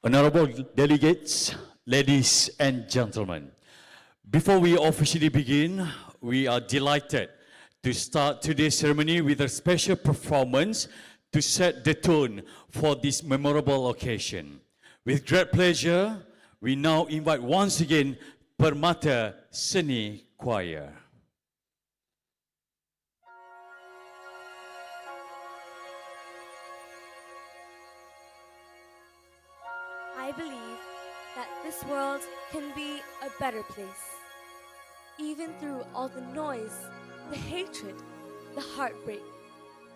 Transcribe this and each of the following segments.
Honorable delegates, ladies and gentlemen, before we officially begin, we are delighted to start today's ceremony with a special performance to set the tone for this memorable occasion. With great pleasure, we now invite once again Permata Seni Choir. I believe that this world can be a better place. Even through all the noise, the hatred, the heartbreak,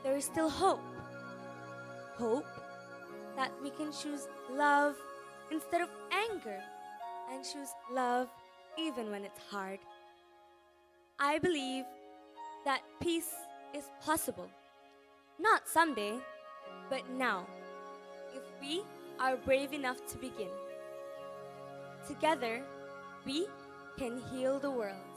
there is still hope. Hope that we can choose love instead of anger and choose love even when it's hard. I believe that peace is possible, not someday, but now, if we are brave enough to begin. Together, we can heal the world.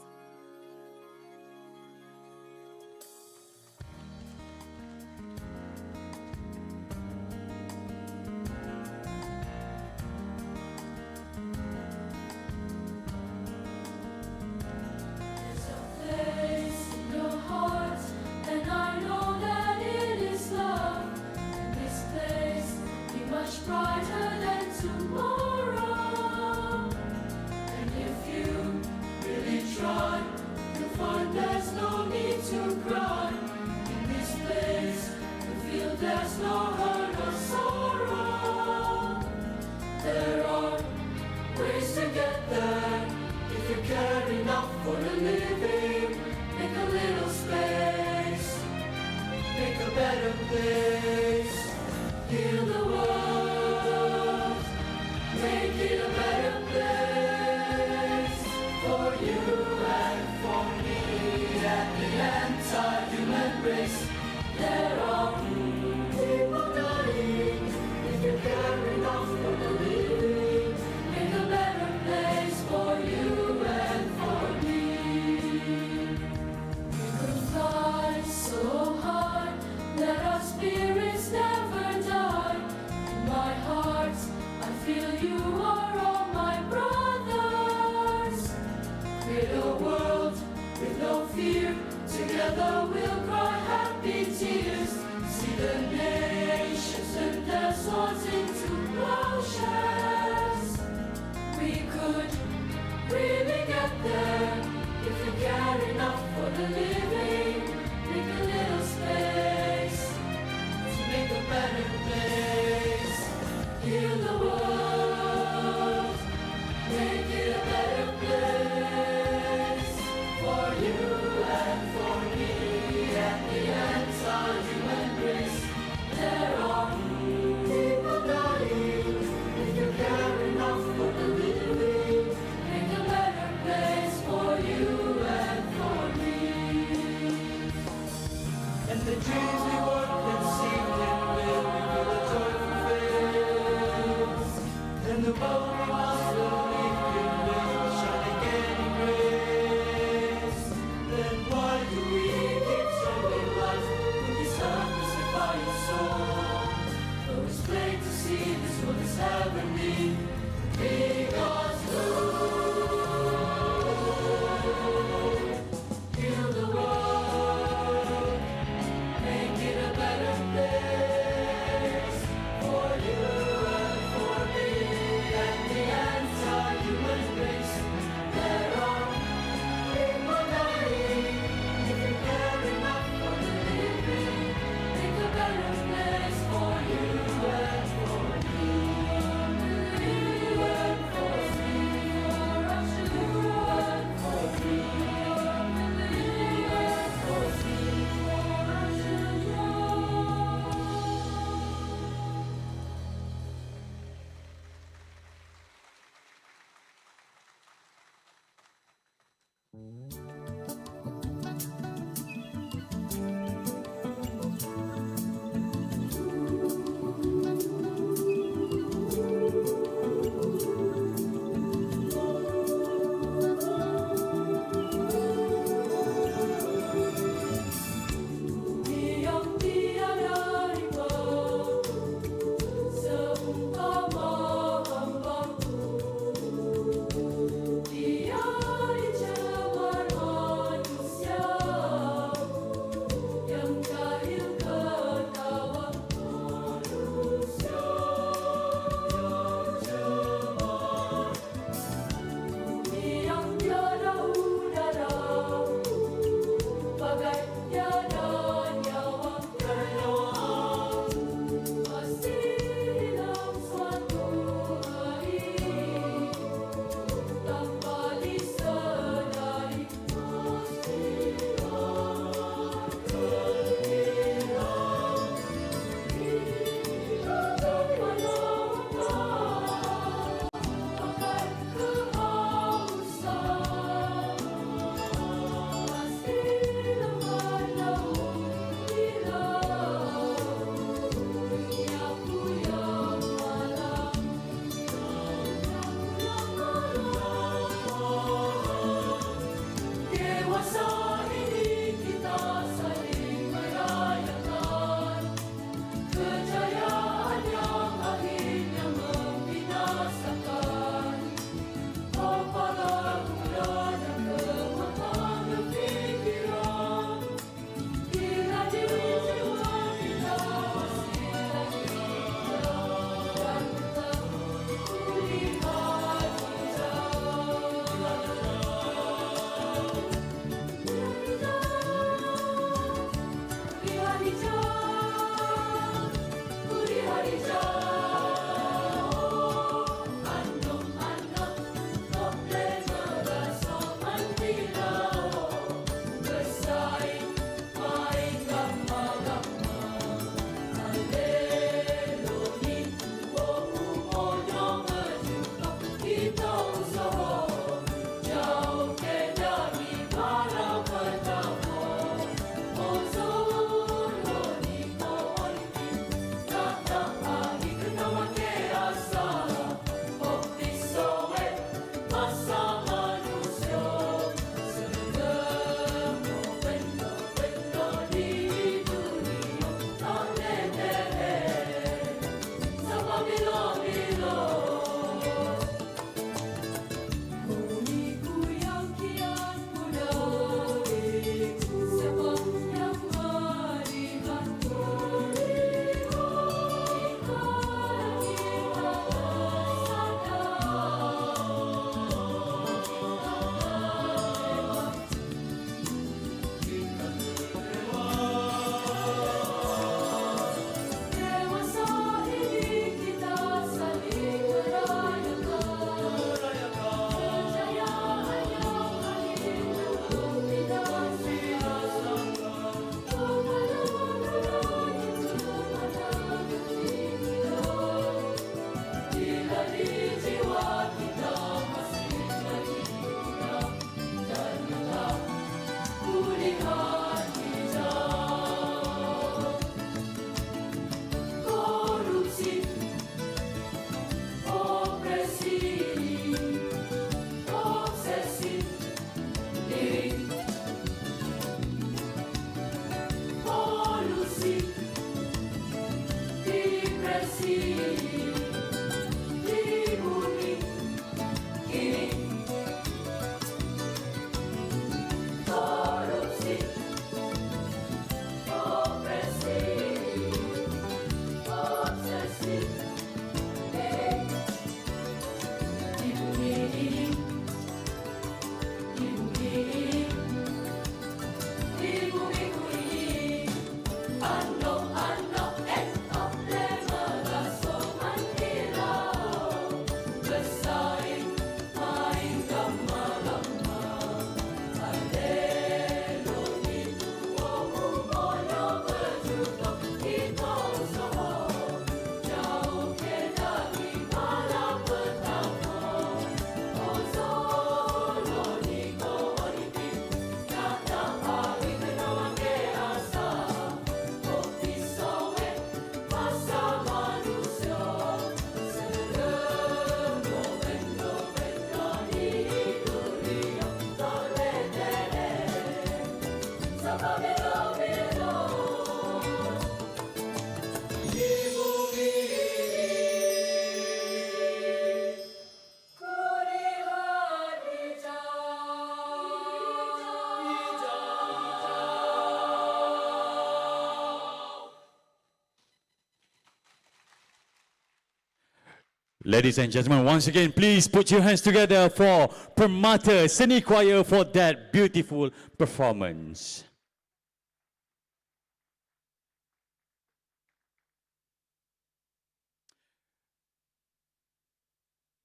Ladies and gentlemen, once again, please put your hands together for Permata Seni Choir for that beautiful performance.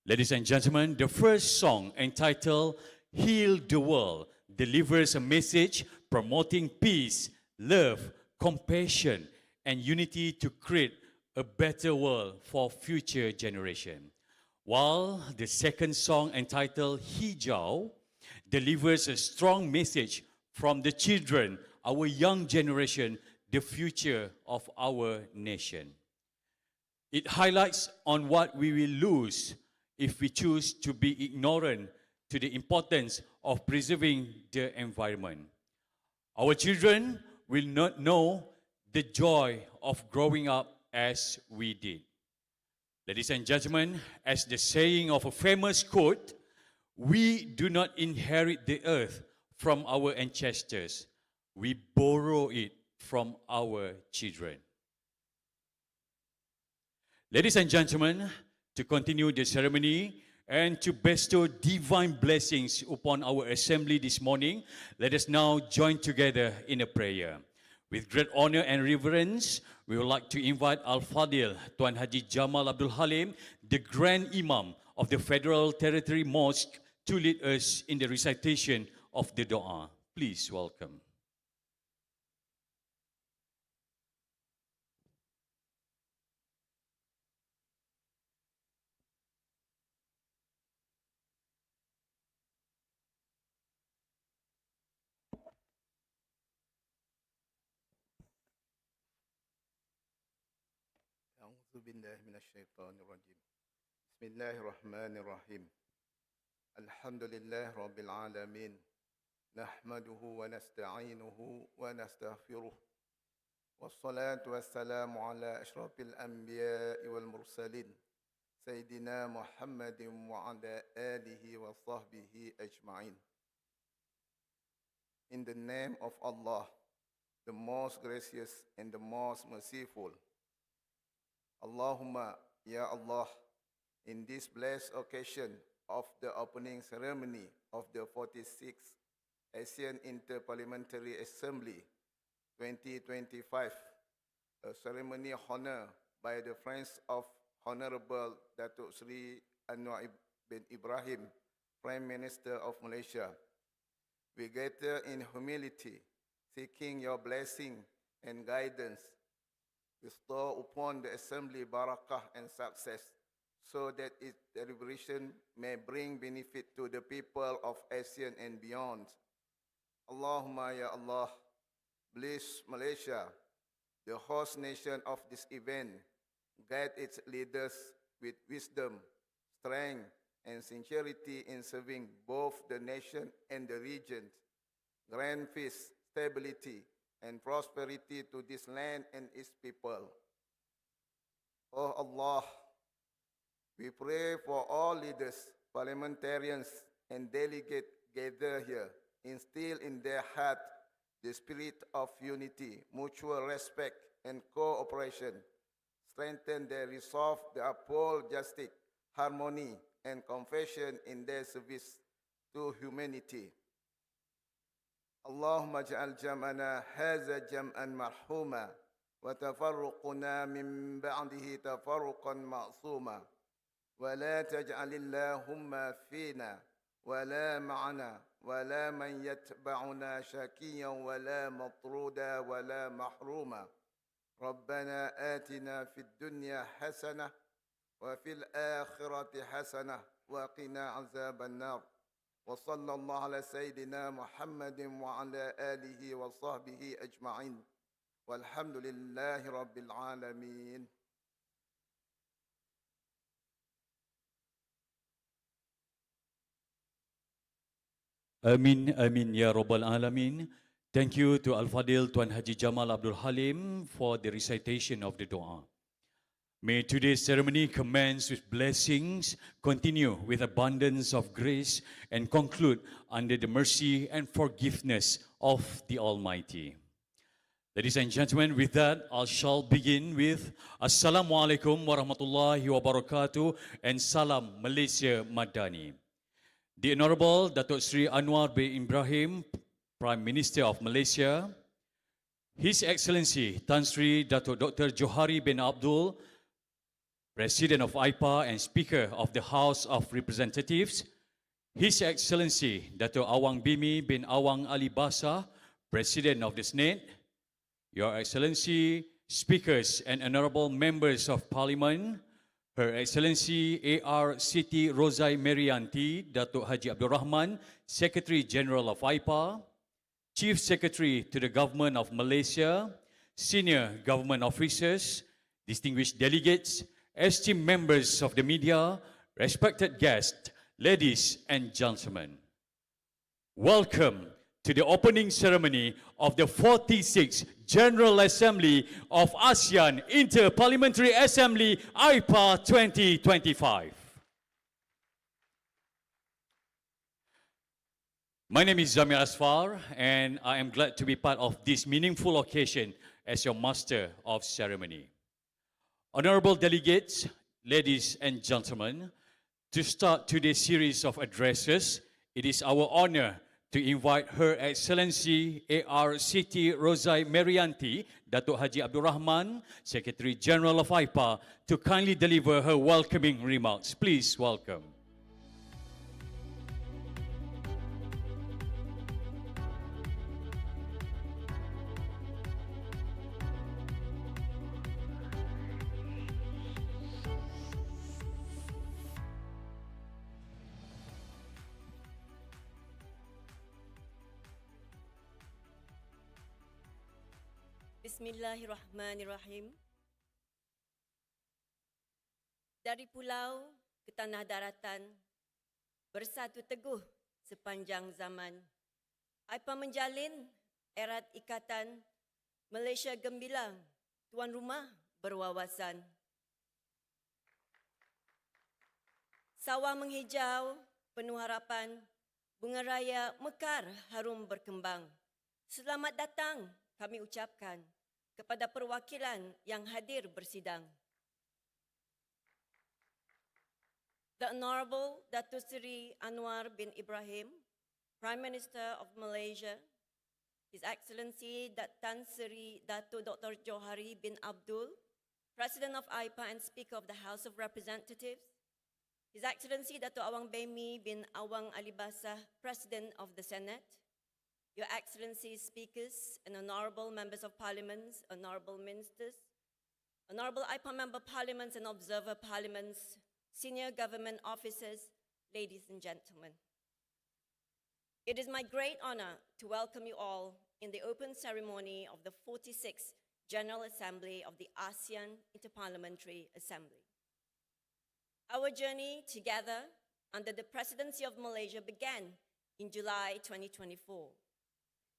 Ladies and gentlemen, the first song entitled Heal the World delivers a message promoting peace, love, compassion, and unity to create a better world for future generation. While the second song entitled Hijau delivers a strong message from the children, our young generation, the future of our nation. It highlights on what we will lose if we choose to be ignorant to the importance of preserving the environment. Our children will not know the joy of growing up as we did. Ladies and gentlemen, as the saying of a famous quote, we do not inherit the earth from our ancestors. We borrow it from our children. Ladies and gentlemen, to continue the ceremony and to bestow divine blessings upon our assembly this morning, let us now join together in a prayer. With great honor and reverence, we would like to invite Al-Fadil Tuan Haji Jamal Abdul Halim, the Grand Imam of the Federal Territory Mosque, to lead us in the recitation of the Dua. Please welcome. أعوذ بالله من الشيطان الرجيم بسم الله الرحمن الرحيم الحمد لله رب العالمين نحمده ونستعينه ونستغفره والصلاة والسلام على أشرف الأنبياء والمرسلين سيدنا محمد وعلى آله وصحبه أجمعين. In the name of Allah, the most gracious and the most merciful. Allahumma, Ya Allah, in this blessed occasion of the opening ceremony of the 46th ASEAN Inter-Parliamentary Assembly 2025, a ceremony honored by the friends of Honorable Datuk Sri Anwar bin Ibrahim, Prime Minister of Malaysia. We gather in humility, seeking your blessing and guidance. Bestow upon the Assembly barakah and success, so that its deliberation may bring benefit to the people of ASEAN and beyond. Allahumma ya Allah, bless Malaysia, the host nation of this event. Guide its leaders with wisdom, strength, and sincerity in serving both the nation and the region. Grant peace, stability, and prosperity to this land and its people. Oh Allah, we pray for all leaders, parliamentarians, and delegates gathered here. Instill in their heart the spirit of unity, mutual respect, and cooperation. Strengthen their resolve to uphold justice, harmony, and compassion in their service to humanity. اللهم اجعل جمعنا هذا جمعا مرحوما وتفرقنا من بعده تفرقا معصوما ولا تجعل اللهم فينا ولا معنا ولا من يتبعنا شقيا ولا مطرودا ولا محروما. ربنا آتنا في الدنيا حسنة وفي الآخرة حسنة وقنا عذاب النار. وصلى الله على سيدنا محمد وعلى آله وصحبه أجمعين والحمد لله رب العالمين. Amin, amin, ya Rabbal Alamin. Thank you to Al-Fadil Tuan Haji Jamal Abdul Halim for the recitation of the dua. May today's ceremony commence with blessings, continue with abundance of grace, and conclude under the mercy and forgiveness of the Almighty. Ladies and gentlemen, with that, I shall begin with Assalamualaikum warahmatullahi wabarakatuh and Salam Malaysia Madani. The Honorable Datuk Sri Anwar bin Ibrahim, Prime Minister of Malaysia, His Excellency Tan Sri Datuk Dr. Johari bin Abdul, President of AIPA and Speaker of the House of Representatives, His Excellency Datuk Awang Bimi bin Awang Ali Basa, President of the Senate, Your Excellency, Speakers and Honorable Members of Parliament, Her Excellency A.R. Siti Rozai Merianti, Datuk Haji Abdul Rahman, Secretary General of AIPA, Chief Secretary to the Government of Malaysia, Senior Government Officers, distinguished delegates, esteemed members of the media, respected guests, ladies and gentlemen. Welcome to the opening ceremony of the 46th General Assembly of ASEAN Inter-Parliamentary Assembly AIPA 2025. My name is Zamir Asfar and I am glad to be part of this meaningful occasion as your Master of Ceremony. Honorable delegates, ladies and gentlemen, to start today's series of addresses, it is our honor to invite Her Excellency A.R. Siti Rozai Merianti, Datuk Haji Abdul Rahman, Secretary General of AIPA, to kindly deliver her welcoming remarks. Please welcome. Bismillahirrahmanirrahim. Dari pulau ke tanah daratan, bersatu teguh sepanjang zaman, AIPA menjalin erat ikatan, Malaysia gemilang, tuan rumah berwawasan. Sawah menghijau, penuh harapan, bunga raya mekar harum berkembang. Selamat datang kami ucapkan kepada perwakilan yang hadir bersidang. The Honorable Datuk Seri Anwar bin Ibrahim, Prime Minister of Malaysia, His Excellency Tan Sri Datuk Dr. Johari bin Abdul, President of AIPA and Speaker of the House of Representatives, His Excellency Datuk Awang Bemi bin Awang Ali Basah, President of the Senate, Your Excellencies, Speakers and Honorable Members of Parliament, Honorable Ministers, Honorable AIPA Member Parliaments and Observer Parliaments, Senior Government Officers, ladies and gentlemen. It is my great honor to welcome you all in the open ceremony of the 46th General Assembly of the ASEAN Inter-Parliamentary Assembly. Our journey together under the presidency of Malaysia began in July 2024.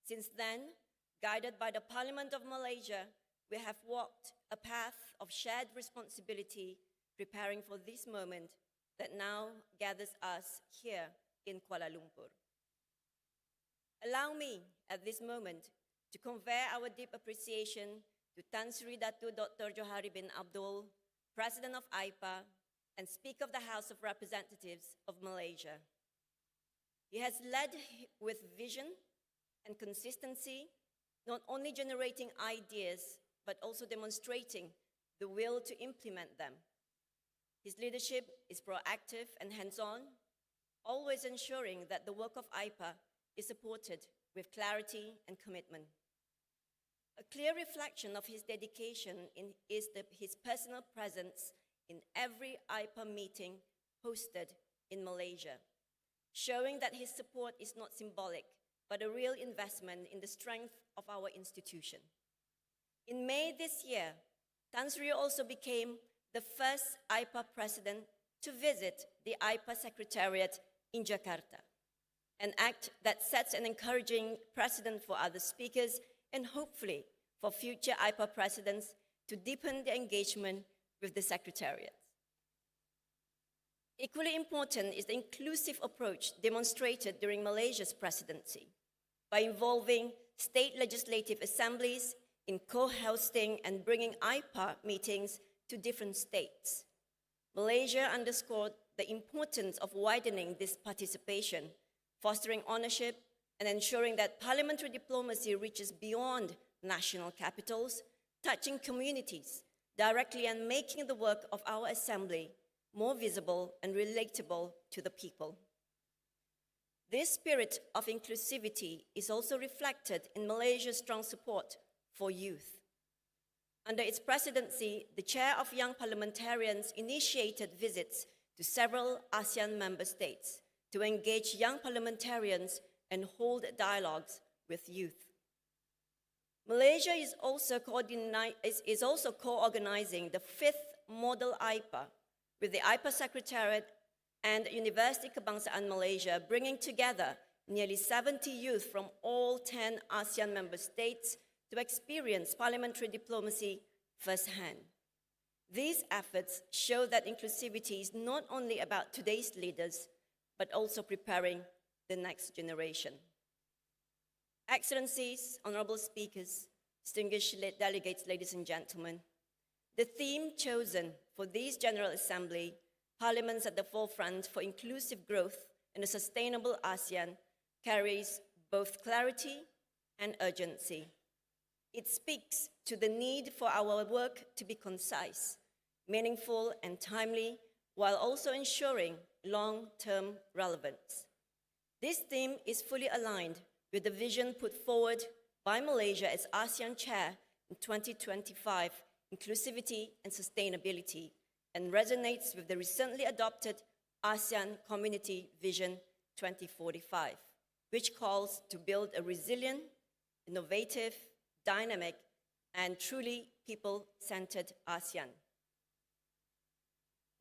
Since then, guided by the Parliament of Malaysia, we have walked a path of shared responsibility, preparing for this moment that now gathers us here in Kuala Lumpur. Allow me at this moment to convey our deep appreciation to Tan Sri Datuk Dr. Johari bin Abdul, President of AIPA and Speaker of the House of Representatives of Malaysia. He has led with vision and consistency, not only generating ideas, but also demonstrating the will to implement them. His leadership is proactive and hands-on, always ensuring that the work of AIPA is supported with clarity and commitment. A clear reflection of his dedication is his personal presence in every AIPA meeting hosted in Malaysia, showing that his support is not symbolic, but a real investment in the strength of our institution. In May this year, Tan Sri also became the first AIPA president to visit the AIPA Secretariat in Jakarta, an act that sets an encouraging precedent for other speakers and hopefully for future AIPA presidents to deepen their engagement with the Secretariat. Equally important is the inclusive approach demonstrated during Malaysia's presidency by involving state legislative assemblies in co-hosting and bringing AIPA meetings to different states. Malaysia underscored the importance of widening this participation, fostering ownership, and ensuring that parliamentary diplomacy reaches beyond national capitals, touching communities directly and making the work of our assembly more visible and relatable to the people. This spirit of inclusivity is also reflected in Malaysia's strong support for youth. Under its presidency, the chair of young parliamentarians initiated visits to several ASEAN member states to engage young parliamentarians and hold dialogues with youth. Malaysia is also co-organizing the 5th Model AIPA with the AIPA Secretariat and University Kebangsaan Malaysia, bringing together nearly 70 youth from all 10 ASEAN member states to experience parliamentary diplomacy firsthand. These efforts show that inclusivity is not only about today's leaders, but also preparing the next generation. Excellencies, honorable speakers, distinguished delegates, ladies and gentlemen, the theme chosen for this General Assembly, Parliaments at the Forefront for Inclusive Growth and a Sustainable ASEAN, carries both clarity and urgency. It speaks to the need for our work to be concise, meaningful, and timely, while also ensuring long-term relevance. This theme is fully aligned with the vision put forward by Malaysia as ASEAN Chair in 2025, Inclusivity and Sustainability, and resonates with the recently adopted ASEAN Community Vision 2045, which calls to build a resilient, innovative, dynamic, and truly people-centered ASEAN.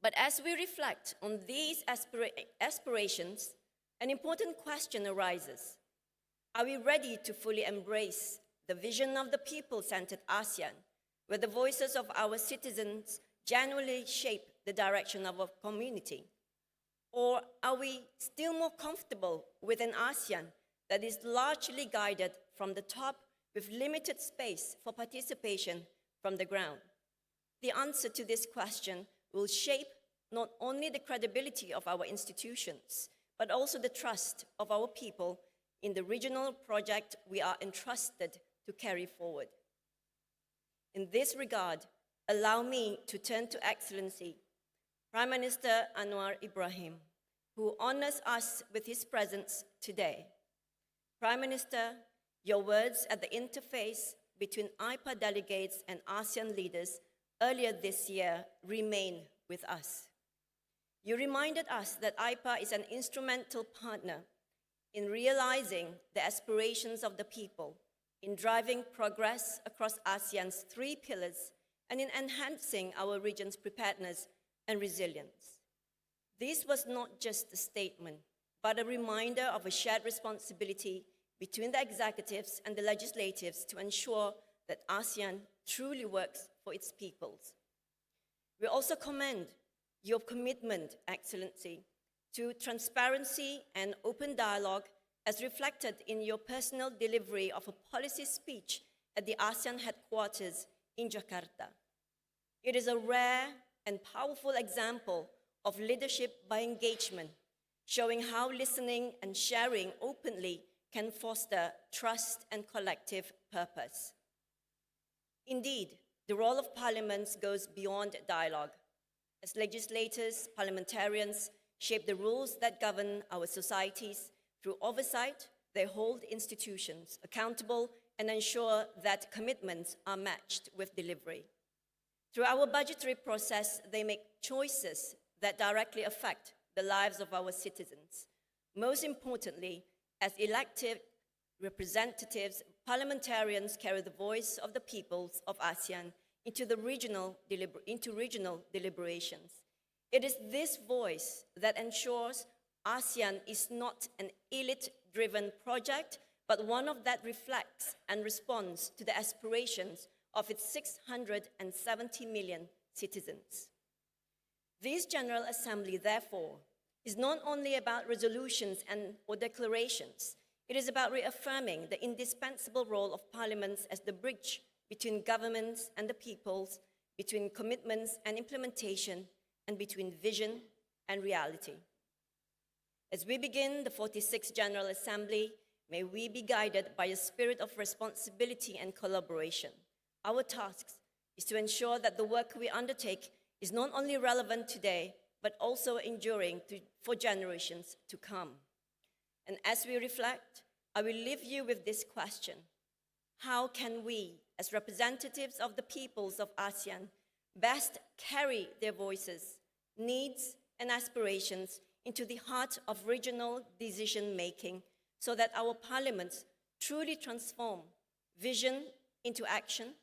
But as we reflect on these aspirations, an important question arises. Are we ready to fully embrace the vision of the people-centered ASEAN, where the voices of our citizens genuinely shape the direction of our community? Or are we still more comfortable with an ASEAN that is largely guided from the top with limited space for participation from the ground? The answer to this question will shape not only the credibility of our institutions, but also the trust of our people in the regional project we are entrusted to carry forward. In this regard, allow me to turn to Excellency Prime Minister Anwar Ibrahim, who honors us with his presence today. Prime Minister, your words at the interface between AIPA delegates and ASEAN leaders earlier this year remain with us. You reminded us that AIPA is an instrumental partner in realizing the aspirations of the people, in driving progress across ASEAN's 3 pillars, and in enhancing our region's preparedness and resilience. This was not just a statement, but a reminder of a shared responsibility between the executives and the legislatives to ensure that ASEAN truly works for its peoples. We also commend your commitment, Excellency, to transparency and open dialogue as reflected in your personal delivery of a policy speech at the ASEAN headquarters in Jakarta. It is a rare and powerful example of leadership by engagement, showing how listening and sharing openly can foster trust and collective purpose. Indeed, the role of parliaments goes beyond dialogue. As legislators, parliamentarians shape the rules that govern our societies. Through oversight, they hold institutions accountable and ensure that commitments are matched with delivery. Through our budgetary process, they make choices that directly affect the lives of our citizens. Most importantly, as elected representatives, parliamentarians carry the voice of the peoples of ASEAN into regional deliberations. It is this voice that ensures ASEAN is not an elite-driven project, but one that reflects and responds to the aspirations of its 670 million citizens. This General Assembly, therefore, is not only about resolutions or declarations. It is about reaffirming the indispensable role of parliaments as the bridge between governments and the peoples, between commitments and implementation, and between vision and reality. As we begin the 46th General Assembly, may we be guided by a spirit of responsibility and collaboration. Our task is to ensure that the work we undertake is not only relevant today, but also enduring for generations to come. And as we reflect, I will leave you with this question: how can we, as representatives of the peoples of ASEAN, best carry their voices, needs, and aspirations into the heart of regional decision-making so that our parliaments truly transform vision into action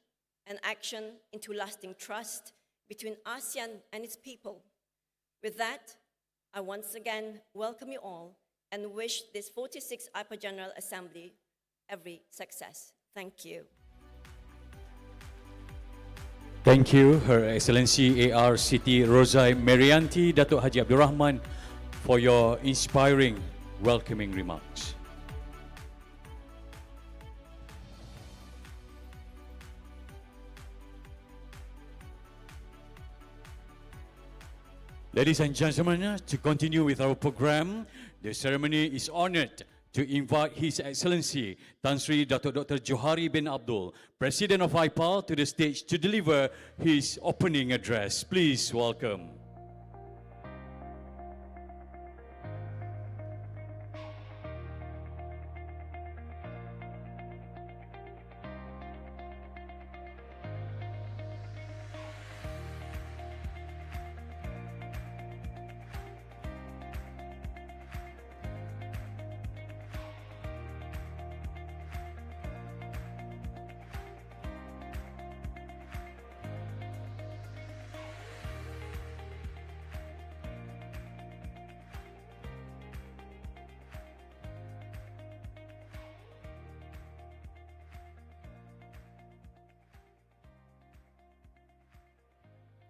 and action into lasting trust between ASEAN and its people? With that, I once again welcome you all and wish this 46th AIPA General Assembly every success. Thank you. Thank you, Her Excellency AR Siti Rozai Merianti Datuk Haji Abdul Rahman, for your inspiring, welcoming remarks. Ladies and gentlemen, to continue with our program, the ceremony is honored to invite His Excellency Tan Sri Datuk Dr. Johari bin Abdul, President of AIPA, to the stage to deliver his opening address. Please welcome.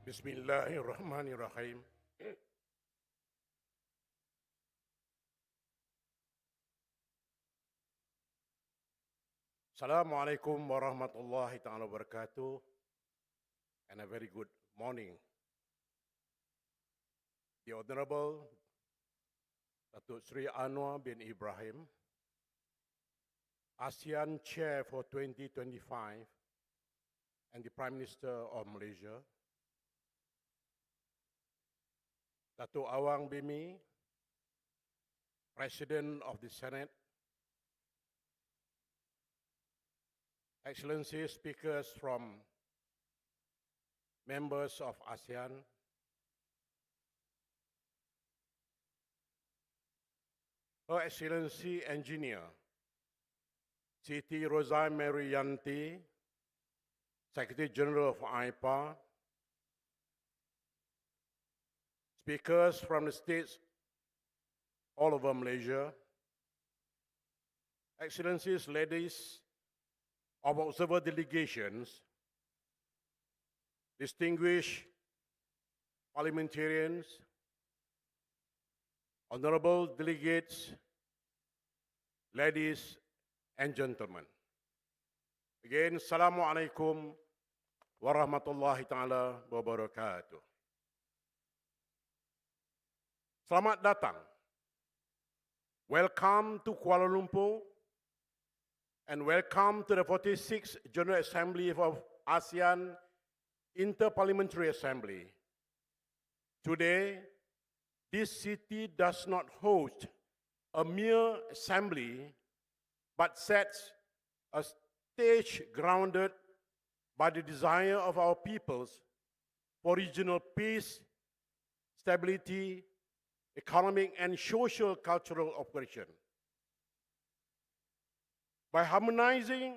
Bismillahirrahmanirrahim. Assalamualaikum warahmatullahi ta'ala wabarakatuh, and a very good morning. The Honorable Datuk Sri Anwar bin Ibrahim, ASEAN Chair for 2025 and the Prime Minister of Malaysia, Datuk Awang Bimi, President of the Senate, Excellencies, speakers from members of ASEAN, Her Excellency Engineer Siti Rozai Merianti, Secretary General of AIPA, speakers from the states all over Malaysia, Excellencies, ladies of observer delegations, distinguished parliamentarians, honorable delegates, ladies and gentlemen. Again, Assalamualaikum warahmatullahi ta'ala wabarakatuh. Selamat datang. Welcome to Kuala Lumpur and welcome to the 46th General Assembly of ASEAN Inter-Parliamentary Assembly. Today, this city does not host a mere assembly, but sets a stage grounded by the desire of our peoples for regional peace, stability, economic and social cultural operation. By harmonizing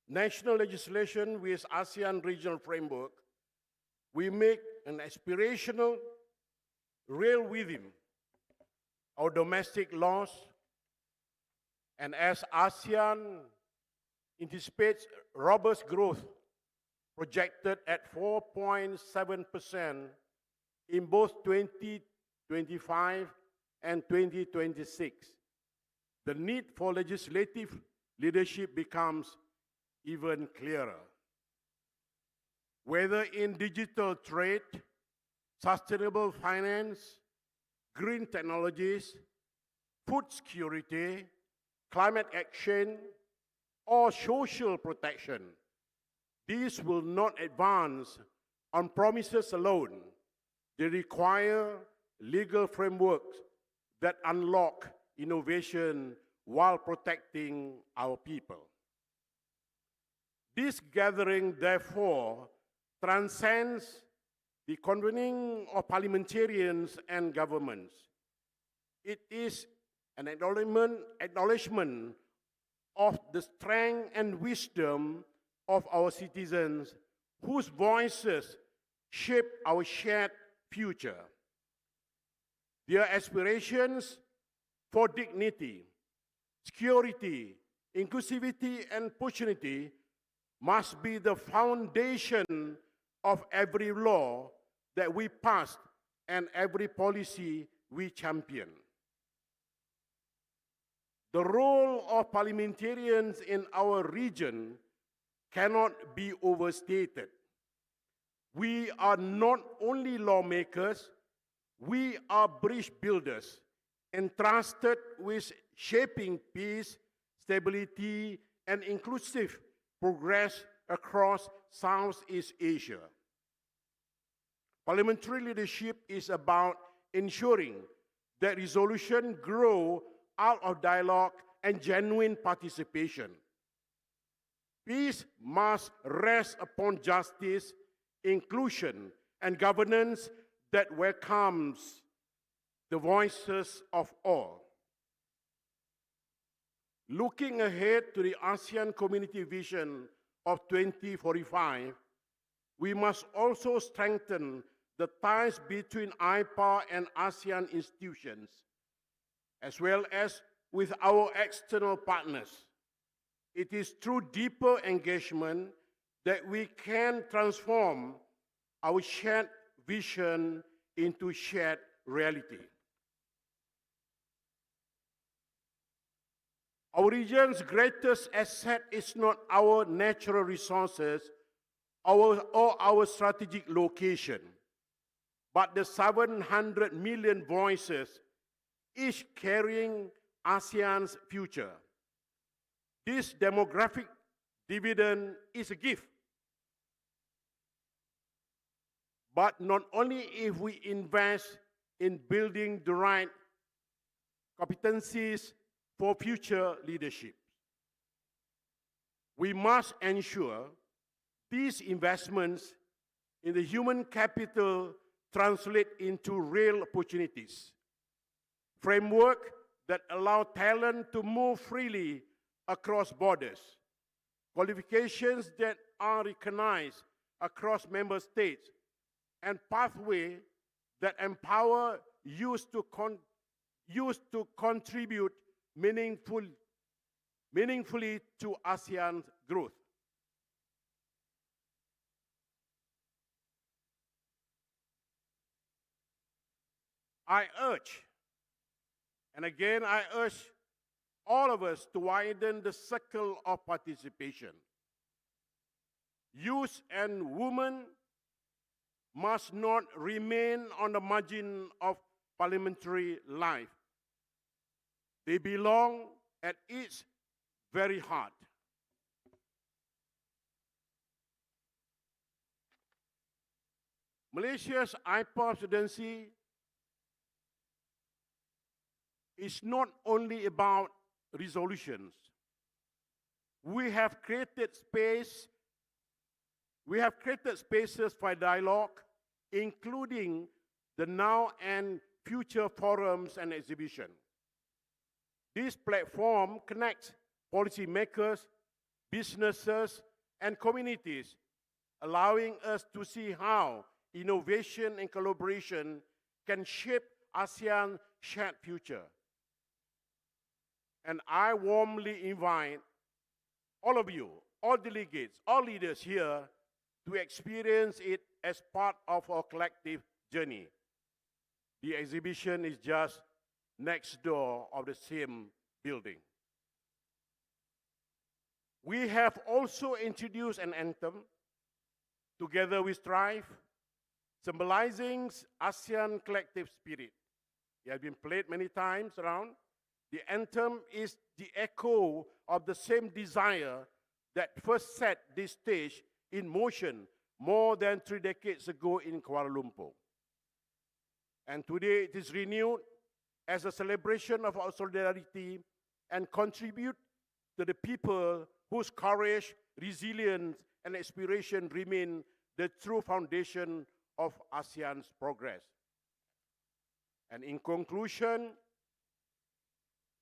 national legislation with ASEAN regional framework, we make an aspirational real within our domestic laws, and as ASEAN anticipates robust growth projected at 4.7% in both 2025 and 2026, the need for legislative leadership becomes even clearer. Whether in digital trade, sustainable finance, green technologies, food security, climate action, or social protection, these will not advance on promises alone. They require legal frameworks that unlock innovation while protecting our people. This gathering, therefore, transcends the convening of parliamentarians and governments. It is an acknowledgement of the strength and wisdom of our citizens whose voices shape our shared future. Their aspirations for dignity, security, inclusivity, and opportunity must be the foundation of every law that we pass and every policy we champion. The role of parliamentarians in our region cannot be overstated. We are not only lawmakers, we are bridge builders, entrusted with shaping peace, stability, and inclusive progress across Southeast Asia. Parliamentary leadership is about ensuring that resolutions grow out of dialogue and genuine participation. Peace must rest upon justice, inclusion, and governance that welcomes the voices of all. Looking ahead to the ASEAN Community Vision of 2045, we must also strengthen the ties between AIPA and ASEAN institutions, as well as with our external partners. It is through deeper engagement that we can transform our shared vision into shared reality. Our region's greatest asset is not our natural resources or our strategic location, but the 700 million voices, each carrying ASEAN's future. This demographic dividend is a gift. But not only if we invest in building the right competencies for future leadership, we must ensure these investments in the human capital translate into real opportunities. Framework that allow talent to move freely across borders. Qualifications that are recognized across member states, and pathway that empower youth to contribute meaningfully to ASEAN's growth. I urge, and again I urge all of us to widen the circle of participation. Youth and women must not remain on the margin of parliamentary life. They belong at its very heart. Malaysia's AIPA presidency is not only about resolutions. We have created spaces for dialogue, including the now and future forums and exhibition. This platform connects policymakers, businesses, and communities, allowing us to see how innovation and collaboration can shape ASEAN's shared future. And I warmly invite all of you, all delegates, all leaders here to experience it as part of our collective journey. The exhibition is just next door of the same building. We have also introduced an anthem, Together We Strive, symbolizing ASEAN collective spirit. It has been played many times around. The anthem is the echo of the same desire that first set this stage in motion more than 3 decades ago in Kuala Lumpur. And today it is renewed as a celebration of our solidarity and contribute to the people whose courage, resilience, and aspiration remain the true foundation of ASEAN's progress. And in conclusion,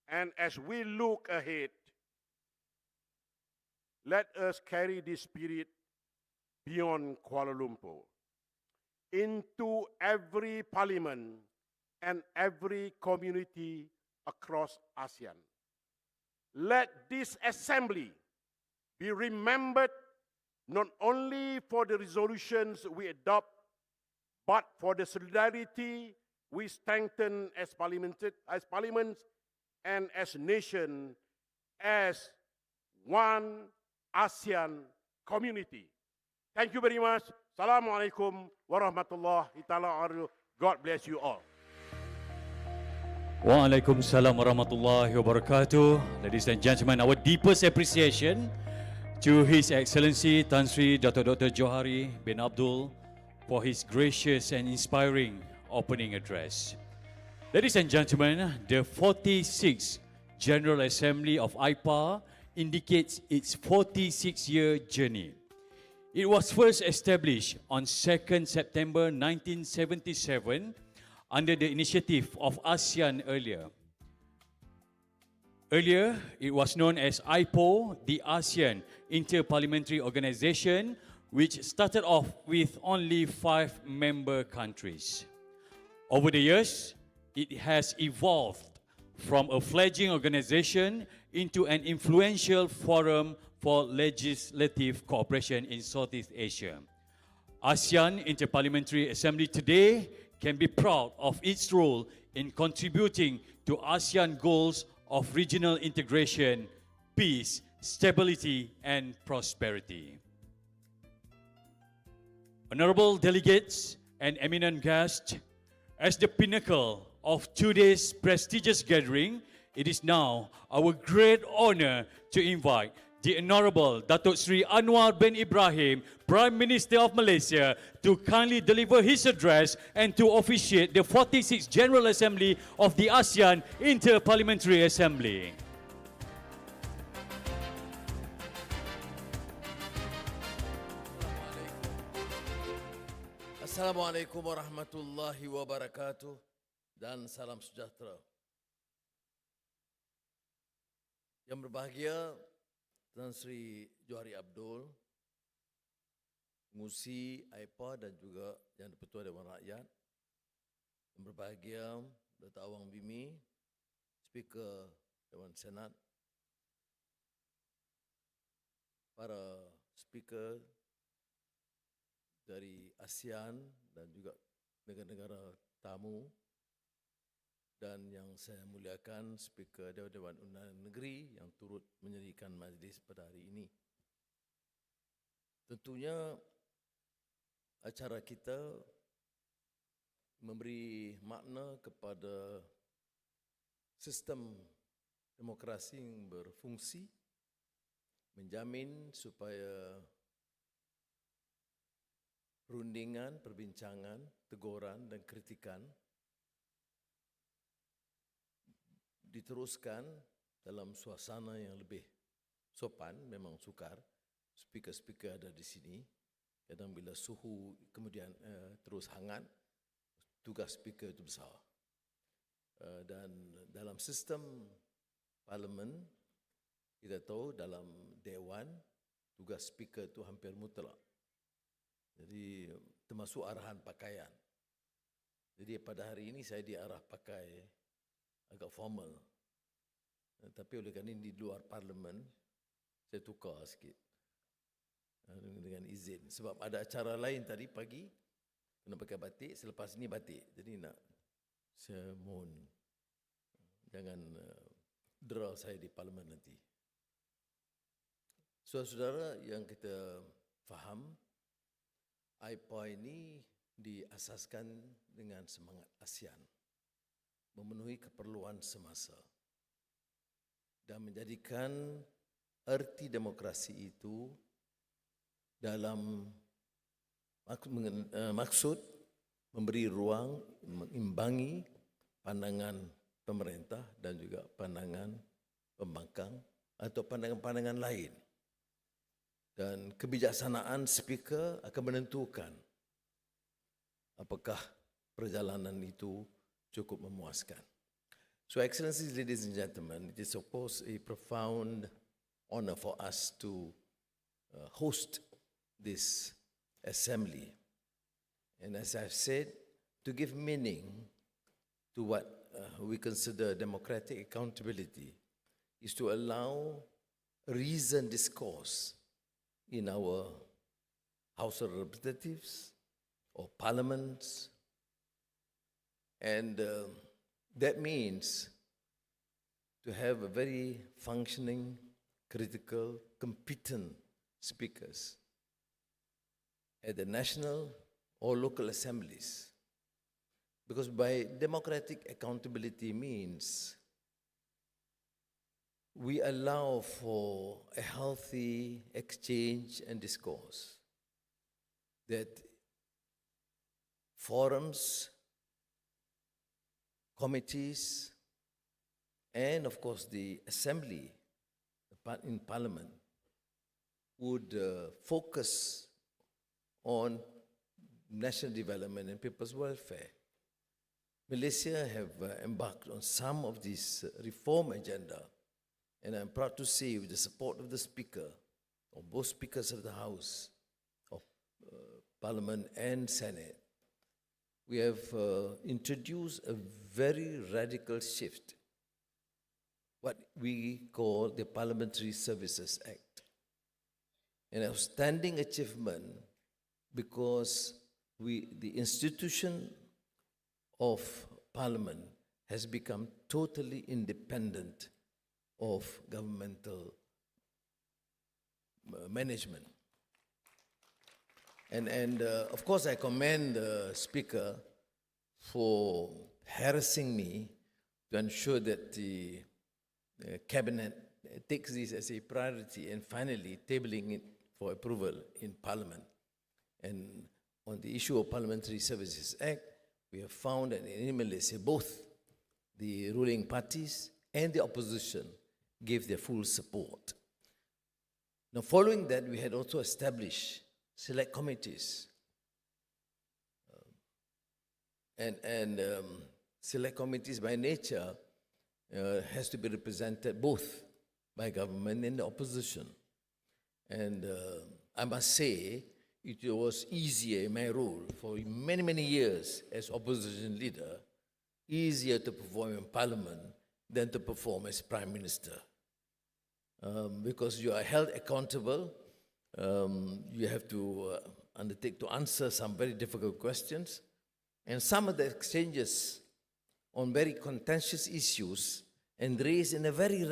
and as we look ahead, let us carry this spirit beyond Kuala Lumpur into every parliament and every community across ASEAN. Let this assembly be remembered not only for the resolutions we adopt, but for the solidarity we strengthen as parliaments and as nation, as one ASEAN community. Thank you very much. Assalamualaikum warahmatullahi taala. God bless you all. Waalaikumsalam warahmatullahi wabarakatuh. Ladies and gentlemen, our deepest appreciation to His Excellency Tan Sri Dr. Johari bin Abdul for his gracious and inspiring opening address. Ladies and gentlemen, the 46th General Assembly of AIPA indicates its 46-year journey. It was first established on 2nd September 1977 under the initiative of ASEAN earlier. Earlier, it was known as AIPO, the ASEAN Inter-Parliamentary Organization, which started off with only 5 member countries. Over the years, it has evolved from a fledgling organization into an influential forum for legislative cooperation in Southeast Asia. ASEAN Inter-Parliamentary Assembly today can be proud of its role in contributing to ASEAN goals of regional integration, peace, stability, and prosperity. Honorable delegates and eminent guests, as the pinnacle of today's prestigious gathering, it is now our great honor to invite the Honorable Datuk Sri Anwar bin Ibrahim, Prime Minister of Malaysia, to kindly deliver his address and to officiate the 46th General Assembly of the ASEAN Inter-Parliamentary Assembly. Assalamualaikum warahmatullahi wabarakatuh dan salam sejahtera. Yang berbahagia Tan Sri Johari Abdul, Pengurusi AIPA dan juga Yang di-Pertua Dewan Rakyat. Yang berbahagia Datuk Awang Bimi, Speaker Dewan Senat, para speaker dari ASEAN dan juga negara-negara tamu, dan yang saya muliakan Speaker Dewan Undangan Negeri yang turut menyerikan majlis pada hari ini. Tentunya acara kita memberi makna kepada sistem demokrasi yang berfungsi, menjamin supaya perundingan, perbincangan, teguran dan kritikan diteruskan dalam suasana yang lebih sopan, memang sukar. Speaker-speaker ada di sini. Kadang bila suhu kemudian terus hangat, tugas speaker itu besar. Dan dalam sistem parlimen, kita tahu dalam dewan, tugas speaker itu hampir mutlak. Jadi termasuk arahan pakaian. Jadi pada hari ini saya diarah pakai agak formal. Tapi oleh kerana ini di luar parlimen, saya tukar sikit dengan izin. Sebab ada acara lain tadi pagi, kena pakai batik, selepas ini batik. Jadi nak saya mohon jangan draw saya di parlimen nanti. Saudara-saudara yang kita faham, AIPA ini diasaskan dengan semangat ASEAN, memenuhi keperluan semasa dan menjadikan erti demokrasi itu dalam maksud memberi ruang, mengimbangi pandangan pemerintah dan juga pandangan pembangkang atau pandangan-pandangan lain. Dan kebijaksanaan speaker akan menentukan apakah perjalanan itu cukup memuaskan. So, Excellencies, ladies and gentlemen, it is of course a profound honor for us to host this assembly. And as I've said, to give meaning to what we consider democratic accountability is to allow reasoned discourse in our House of Representatives or parliaments. And that means to have a very functioning, critical, competent speakers at the national or local assemblies. Because by democratic accountability means we allow for a healthy exchange and discourse, that forums, committees, and of course the assembly in parliament would focus on national development and people's welfare. Malaysia have embarked on some of this reform agenda, and I'm proud to say, with the support of the Speaker, or both Speakers of the House of Parliament and Senate, we have introduced a very radical shift, what we call the Parliamentary Services Act. An outstanding achievement because the institution of Parliament has become totally independent of governmental management. And of course, I commend the Speaker for harassing me to ensure that the Cabinet takes this as a priority and finally tabling it for approval in Parliament. And on the issue of Parliamentary Services Act, we have found that in Malaysia, both the ruling parties and the opposition gave their full support. Now, following that, we had also established select committees. Select committees by nature has to be represented both by government and the opposition. And I must say, it was easier in my role for many, many years as opposition leader, easier to perform in Parliament than to perform as Prime Minister. Because you are held accountable, you have to undertake to answer some very difficult questions. And some of the exchanges on very contentious issues and raised in a very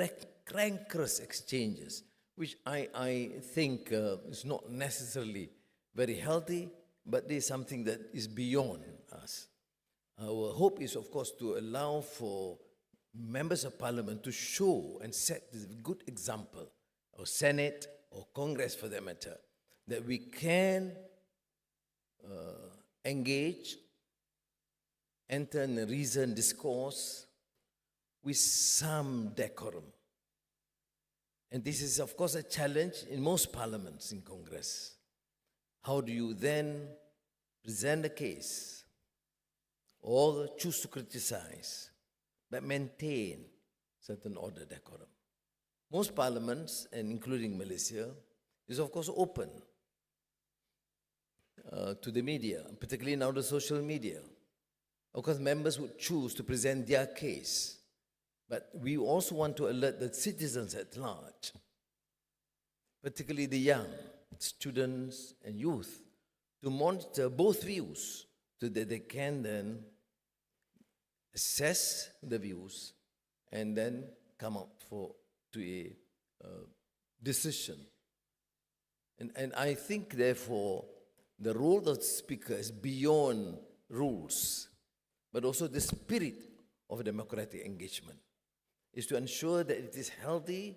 rancorous exchanges, which I think is not necessarily very healthy, but it is something that is beyond us. Our hope is, of course, to allow for members of Parliament to show and set this good example, or Senate or Congress for that matter, that we can engage, enter in a reasoned discourse with some decorum. And this is, of course, a challenge in most parliaments in Congress. How do you then present a case or choose to criticize but maintain certain order, decorum? Most parliaments, and including Malaysia, is of course open to the media, particularly now the social media. Of course, members would choose to present their case, but we also want to alert the citizens at large, particularly the young, students and youth, to monitor both views so that they can then assess the views and then come up to a decision. And I think, therefore, the role of the speaker is beyond rules, but also the spirit of democratic engagement, is to ensure that it is healthy,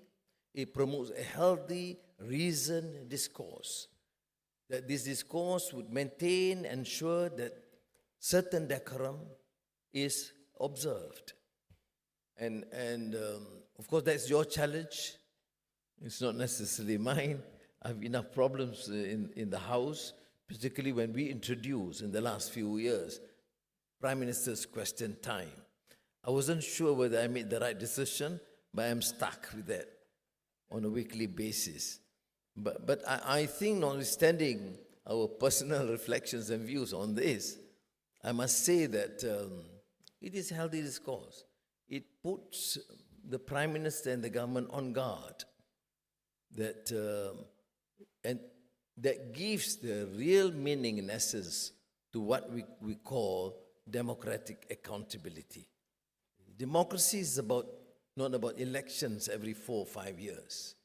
it promotes a healthy, reasoned discourse, that this discourse would maintain, ensure that certain decorum is observed. And of course, that's your challenge. It's not necessarily mine. I have enough problems in the House, particularly when we introduced in the last few years Prime Minister's question time. I wasn't sure whether I made the right decision, but I'm stuck with that on a weekly basis. But I think, notwithstanding our personal reflections and views on this, I must say that it is healthy discourse. It puts the Prime Minister and the government on guard, and that gives the real meaning, in essence, to what we call democratic accountability. Democracy is not about elections every 4 or 5 years.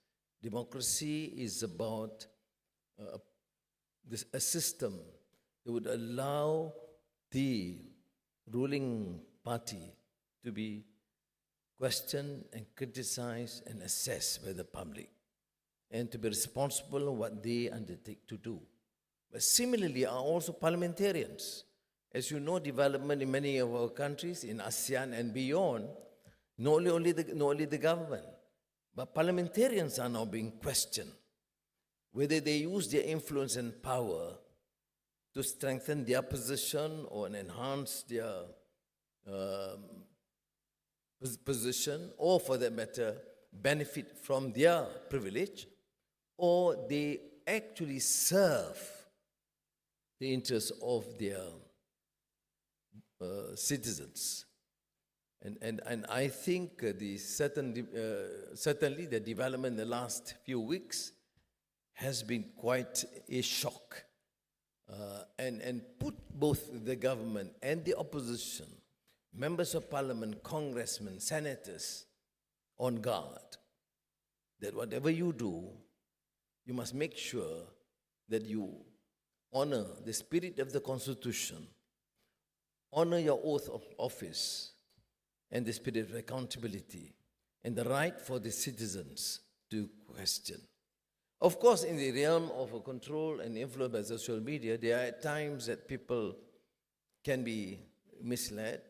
Democracy is about a system that would allow the ruling party to be questioned and criticized and assessed by the public, and to be responsible for what they undertake to do. But similarly are also parliamentarians. As you know, development in many of our countries, in ASEAN and beyond, not only the government, but parliamentarians are now being questioned, whether they use their influence and power to strengthen their position or enhance their position, or for that matter, benefit from their privilege, or they actually serve the interests of their citizens. And I think certainly the development in the last few weeks has been quite a shock, and put both the government and the opposition, members of parliament, congressmen, senators, on guard, that whatever you do, you must make sure that you honor the spirit of the Constitution, honor your oath of office, and the spirit of accountability, and the right for the citizens to question. Of course, in the realm of control and influence by social media, there are times that people can be misled.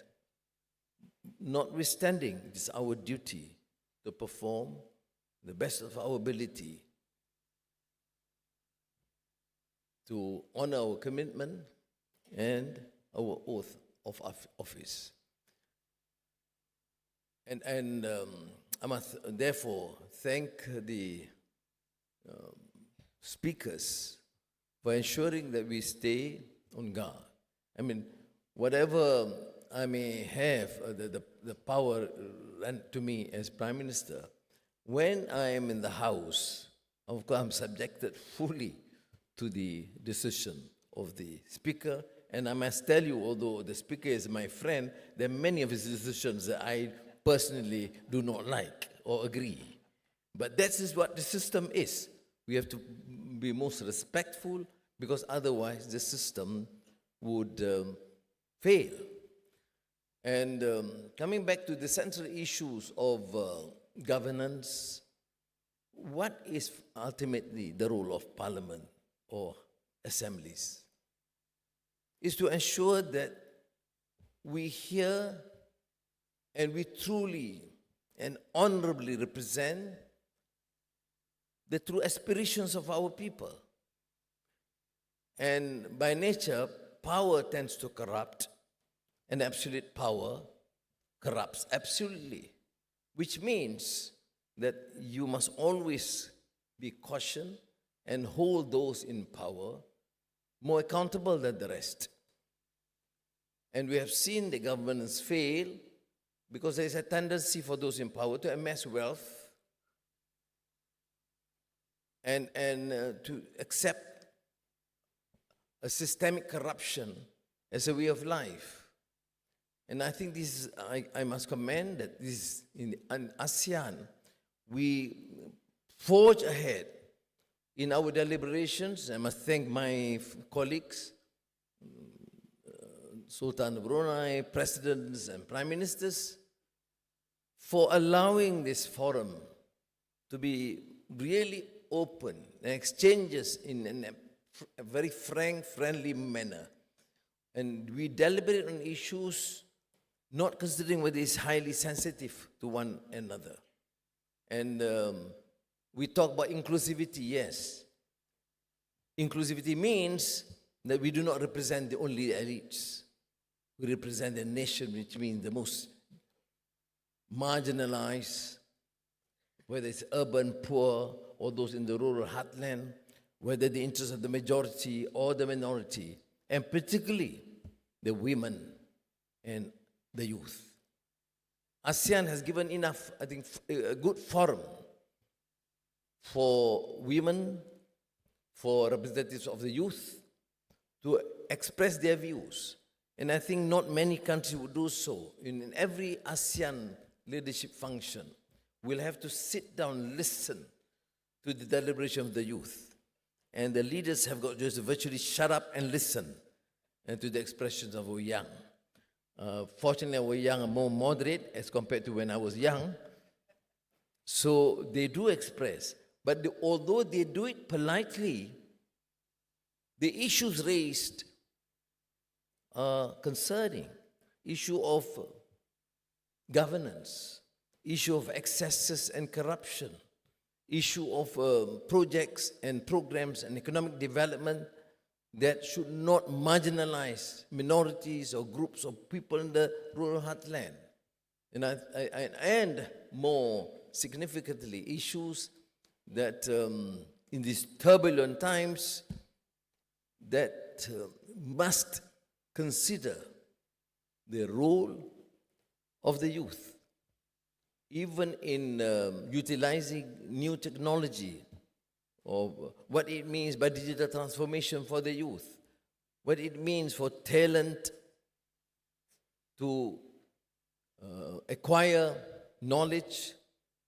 Notwithstanding, it is our duty to perform the best of our ability to honor our commitment and our oath of office. And I must therefore thank the speakers for ensuring that we stay on guard. I mean, whatever I may have the power to me as Prime Minister, when I am in the House, of course I'm subjected fully to the decision of the Speaker. And I must tell you, although the Speaker is my friend, there are many of his decisions that I personally do not like or agree. But that is what the system is. We have to be most respectful, because otherwise the system would fail. And coming back to the central issues of governance, what is ultimately the role of parliament or assemblies? is to ensure that we hear and we truly and honorably represent the true aspirations of our people. And by nature, power tends to corrupt, and absolute power corrupts absolutely, which means that you must always be cautious and hold those in power more accountable than the rest. And we have seen the governments fail because there is a tendency for those in power to amass wealth and to accept a systemic corruption as a way of life. And I think this is, I must commend that this in ASEAN, we forge ahead in our deliberations. I must thank my colleagues, Sultan of Brunei, presidents and prime ministers, for allowing this forum to be really open and exchanges in a very frank, friendly manner. And we deliberate on issues not considering whether it's highly sensitive to one another. And we talk about inclusivity, yes. Inclusivity means that we do not represent the only elites. We represent the nation, which means the most marginalized, whether it's urban poor or those in the rural heartland, whether the interests of the majority or the minority, and particularly the women and the youth. ASEAN has given enough, I think, a good forum for women, for representatives of the youth to express their views. And I think not many countries would do so. In every ASEAN leadership function, we'll have to sit down and listen to the deliberation of the youth. And the leaders have got just virtually shut up and listen to the expressions of our young. Fortunately, our young are more moderate as compared to when I was young. So they do express. But although they do it politely, the issues raised are concerning. Issue of governance, issue of excesses and corruption, issue of projects and programs and economic development that should not marginalize minorities or groups of people in the rural heartland. And more significantly, issues that in these turbulent times that must consider the role of the youth, even in utilizing new technology, or what it means by digital transformation for the youth, what it means for talent to acquire knowledge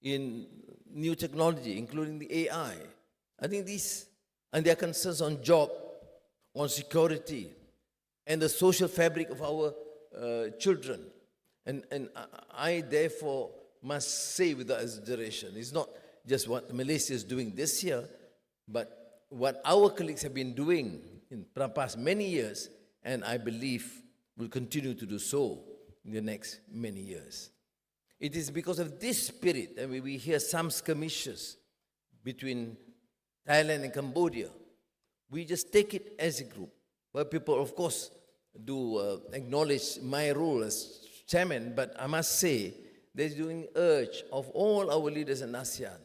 in new technology, including the AI. I think these, and their concerns on job, on security, and the social fabric of our children. And I therefore must say without exaggeration, it's not just what Malaysia is doing this year, but what our colleagues have been doing in the past many years, and I believe will continue to do so in the next many years. It is because of this spirit that we hear some skirmishes between Thailand and Cambodia. We just take it as a group, where people, of course, do acknowledge my role as chairman, but I must say, there's an urge of all our leaders in ASEAN.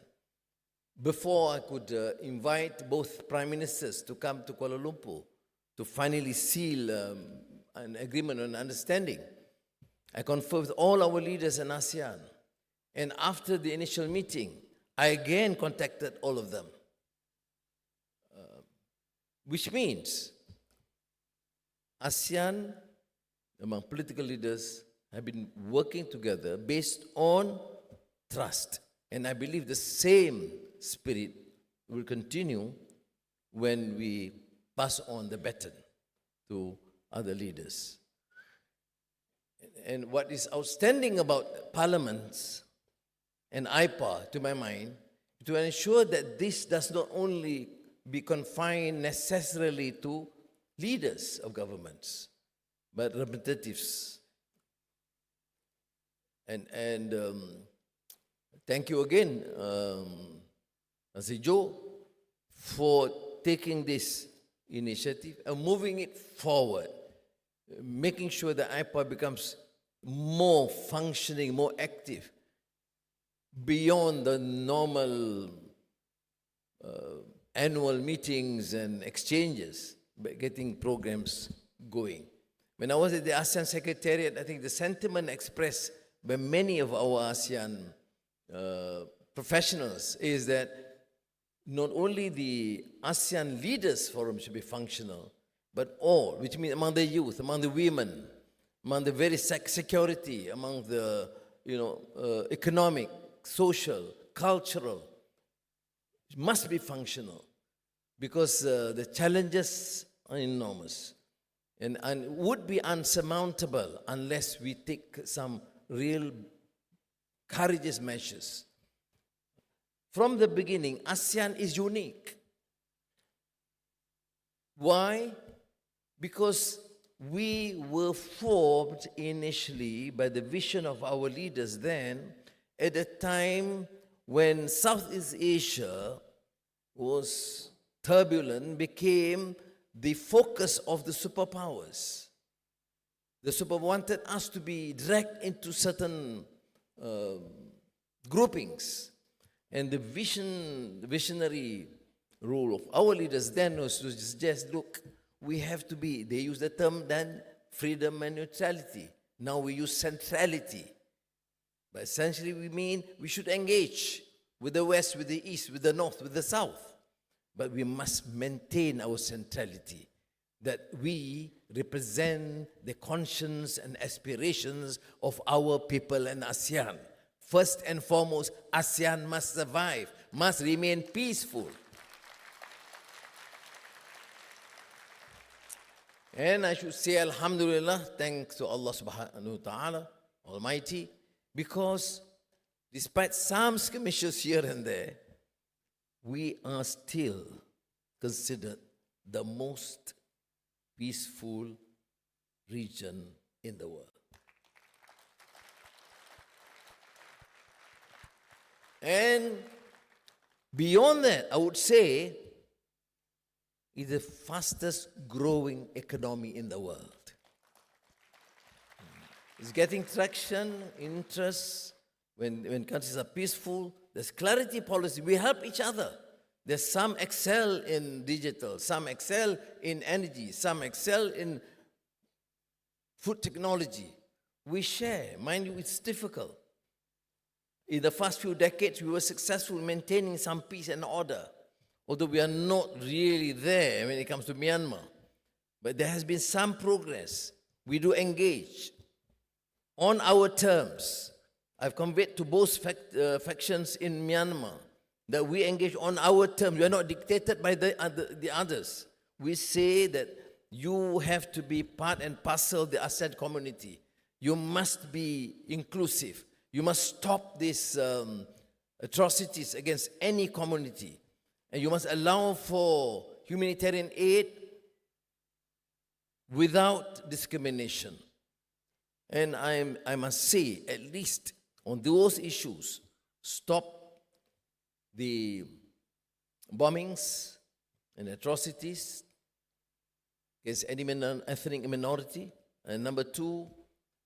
Before I could invite both prime ministers to come to Kuala Lumpur to finally seal an agreement on understanding, I conferred with all our leaders in ASEAN. And after the initial meeting, I again contacted all of them. Which means ASEAN, among political leaders, have been working together based on trust. And I believe the same spirit will continue when we pass on the baton to other leaders. And what is outstanding about parliaments and AIPA, to my mind, to ensure that this does not only be confined necessarily to leaders of governments, but representatives. And thank you again, Joe, for taking this initiative and moving it forward, making sure that AIPA becomes more functioning, more active, beyond the normal annual meetings and exchanges, but getting programs going. When I was at the ASEAN Secretariat, I think the sentiment expressed by many of our ASEAN professionals is that not only the ASEAN Leaders Forum should be functional, but all, which means among the youth, among the women, among the very security, among the economic, social, cultural, must be functional, because the challenges are enormous and would be unsurmountable unless we take some real courageous measures. From the beginning, ASEAN is unique. Why? Because we were formed initially by the vision of our leaders then, at a time when Southeast Asia was turbulent, became the focus of the superpowers. The super wanted us to be dragged into certain groupings. And the visionary role of our leaders then was to suggest, look, we have to be, they use the term then, freedom and neutrality. Now we use centrality. But essentially we mean we should engage with the West, with the East, with the North, with the South. But we must maintain our centrality, that we represent the conscience and aspirations of our people in ASEAN. First and foremost, ASEAN must survive, must remain peaceful. And I should say, Alhamdulillah, thanks to Allah subhanahu wa ta'ala, Almighty, because despite some skirmishes here and there, we are still considered the most peaceful region in the world. And beyond that, I would say, it's the fastest growing economy in the world. It's getting traction, interest. When countries are peaceful, there's clarity policy. We help each other. There's some excel in digital, some excel in energy, some excel in food technology. We share. Mind you, it's difficult. In the first few decades, we were successful in maintaining some peace and order, although we are not really there when it comes to Myanmar. But there has been some progress. We do engage on our terms. I've conveyed to both factions in Myanmar that we engage on our terms. We are not dictated by the others. We say that you have to be part and parcel of the ASEAN community. You must be inclusive. You must stop these atrocities against any community. And you must allow for humanitarian aid without discrimination. And I must say, at least on those issues, stop the bombings and atrocities against any ethnic minority. And number two,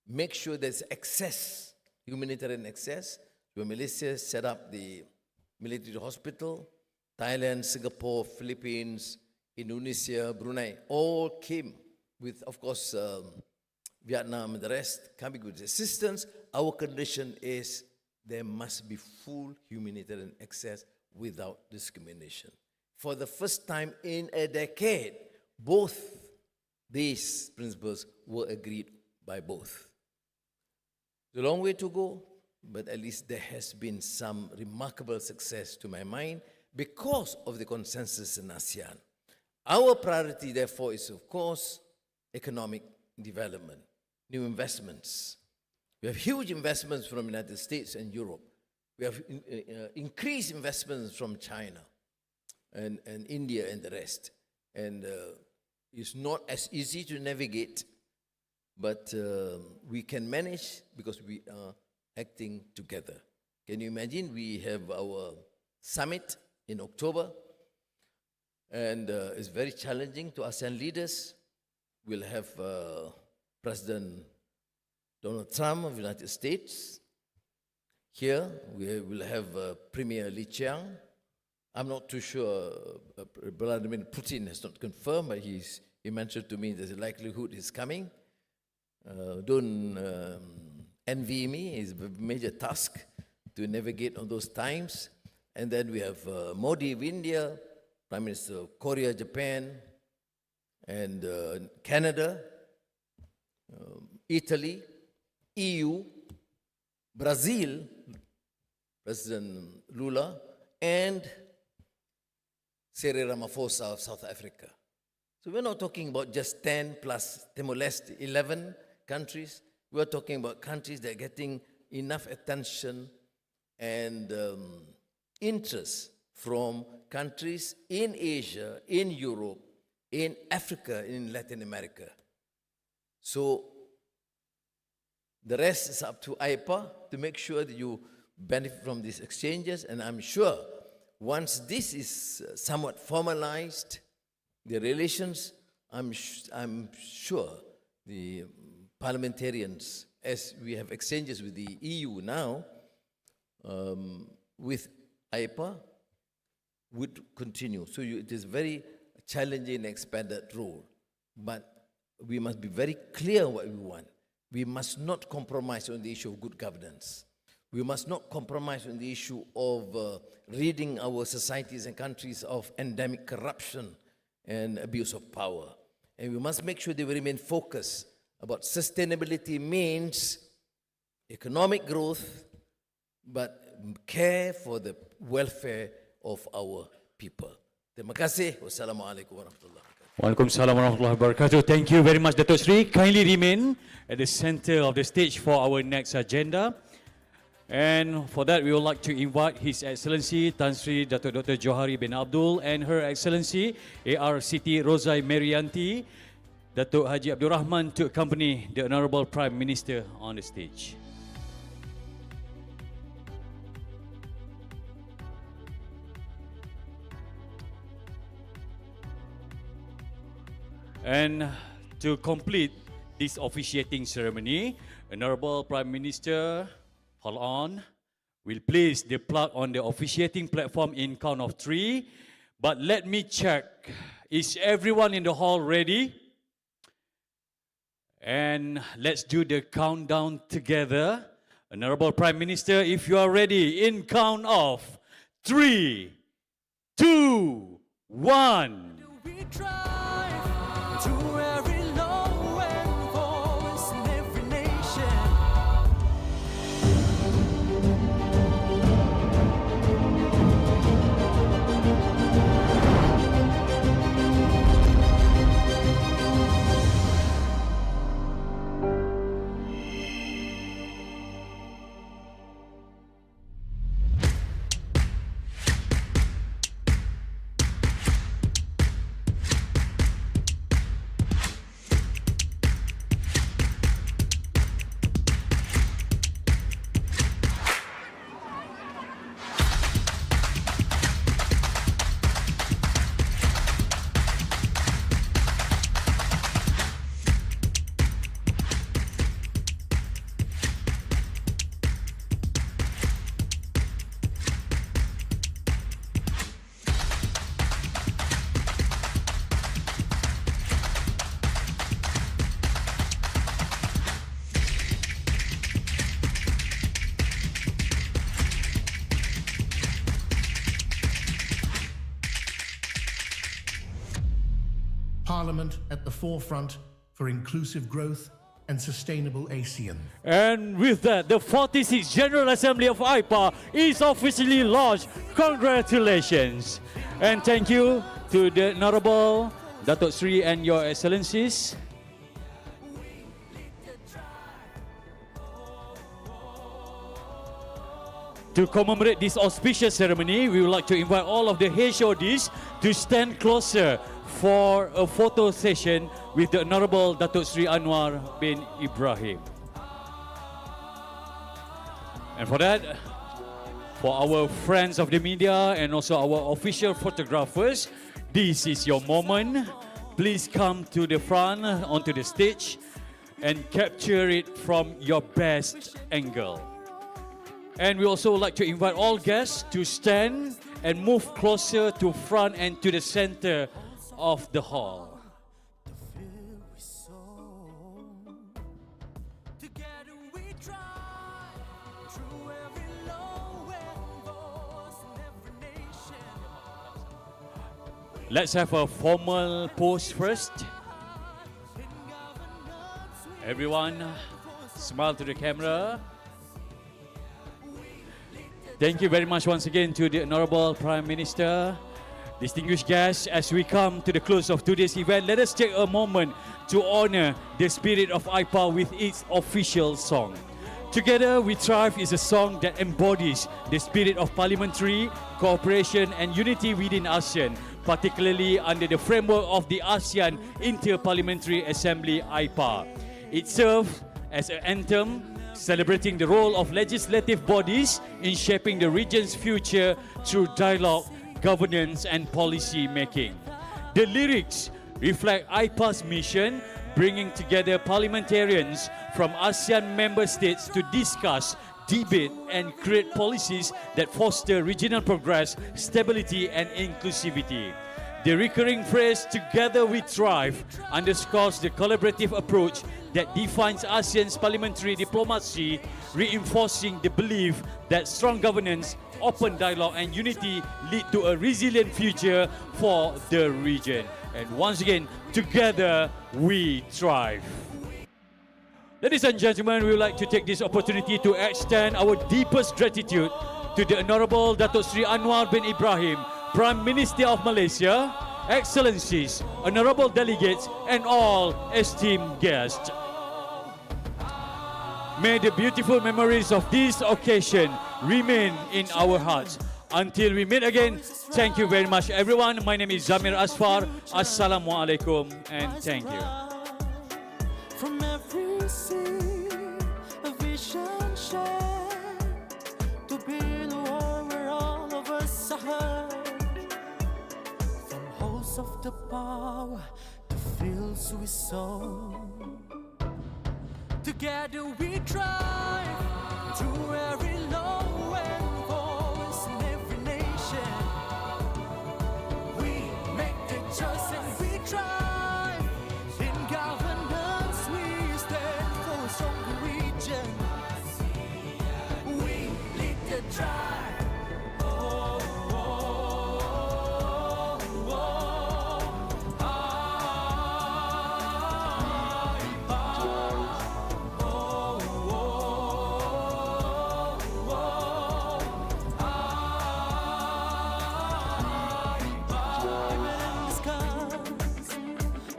make sure there's access, humanitarian access. So Malaysia set up the military hospital. Thailand, Singapore, Philippines, Indonesia, Brunei, all came with, of course, Vietnam and the rest, coming with assistance. Our condition is there must be full humanitarian access without discrimination. For the first time in a decade, both these principles were agreed by both. It's a long way to go, but at least there has been some remarkable success to my mind because of the consensus in ASEAN. Our priority, therefore, is, of course, economic development, new investments. We have huge investments from the United States and Europe. We have increased investments from China and India and the rest. And It's not as easy to navigate, but we can manage because we are acting together. Can you imagine? We have our summit in October, and it's very challenging to ASEAN leaders. We'll have President Donald Trump of the United States. Here, we will have Premier Li Qiang. I'm not too sure, Vladimir Putin has not confirmed, but he mentioned to me that the likelihood is coming. Don't envy me, it's a major task to navigate on those times. And then we have Modi of India, Prime Minister of Korea, Japan, and Canada, Italy, EU, Brazil, President Lula, and Cyril Ramaphosa of South Africa. So we're not talking about just 10 plus Timor-Leste, 11 countries. We're talking about countries that are getting enough attention and interest from countries in Asia, in Europe, in Africa, in Latin America. So the rest is up to AIPA to make sure that you benefit from these exchanges, and I'm sure once this is somewhat formalized, the relations, I'm sure the parliamentarians, as we have exchanges with the EU now, with AIPA, would continue. So it is very challenging and expanded role. But we must be very clear what we want. We must not compromise on the issue of good governance. We must not compromise on the issue of ridding our societies and countries of endemic corruption and abuse of power. And we must make sure that we remain focused about sustainability means economic growth, but care for the welfare of our people. Terima kasih. Wassalamualaikum warahmatullahi wabarakatuh. Waalaikumsalam warahmatullahi wabarakatuh. Thank you very much, Dato' Sri. Kindly remain at the center of the stage for our next agenda. And for that, we would like to invite His Excellency Tan Sri Dr. Johari bin Abdul and Her Excellency AR Siti Rozai Merianti, Datuk Haji Abdul Rahman, to accompany the Honorable Prime Minister on the stage. And to complete this officiating ceremony, Honorable Prime Minister, hold on, will place the plug on the officiating platform in count of 3. But let me check, is everyone in the hall ready? And let's do the countdown together. Honorable Prime Minister, if you are ready, in count of 3, 2, 1. We drive to every low and voice in every nation. Parliament at the forefront for inclusive growth and sustainable ASEAN. And with that, the 46th General Assembly of AIPA is officially launched. Congratulations. And thank you to the Honorable Datuk Sri and Your Excellencies. To commemorate this auspicious ceremony, we would like to invite all of the HODs to stand closer for a photo session with the Honorable Datuk Sri Anwar bin Ibrahim. And for that, for our friends of the media and also our official photographers, this is your moment. Please come to the front, onto the stage, and capture it from your best angle. And we also would like to invite all guests to stand and move closer to front and to the center of the hall. Together we try through every low and voice in every nation. Let's have a formal pose first. Everyone, smile to the camera. Thank you very much once again to the Honorable Prime Minister. Distinguished guests, as we come to the close of today's event, let us take a moment to honor the spirit of AIPA with its official song. Together We Thrive is a song that embodies the spirit of parliamentary cooperation and unity within ASEAN, particularly under the framework of the ASEAN Inter-Parliamentary Assembly AIPA. It serves as an anthem celebrating the role of legislative bodies in shaping the region's future through dialogue, governance and policy making. The lyrics reflect AIPA's mission, bringing together parliamentarians from ASEAN member states to discuss, debate and create policies that foster regional progress, stability and inclusivity. The recurring phrase, "Together we thrive," underscores the collaborative approach that defines ASEAN's parliamentary diplomacy, reinforcing the belief that strong governance, open dialogue and unity lead to a resilient future for the region. And once again, together we thrive. Ladies and gentlemen, we would like to take this opportunity to extend our deepest gratitude to the Honorable Datuk Sri Anwar bin Ibrahim, Prime Minister of Malaysia, Excellencies, Honorable Delegates and all esteemed guests. May the beautiful memories of this occasion remain in our hearts. Until we meet again, thank you very much everyone. My name is Zamir Asfar. Assalamualaikum and thank you. From every sea, a vision shared to build a world where all of us are heard. From halls of the power to fields we sow. Together we drive through every low and voice in every nation. We make the choice and we drive. In governance we stand for a stronger region. We lead the drive. Oh, oh, oh, oh.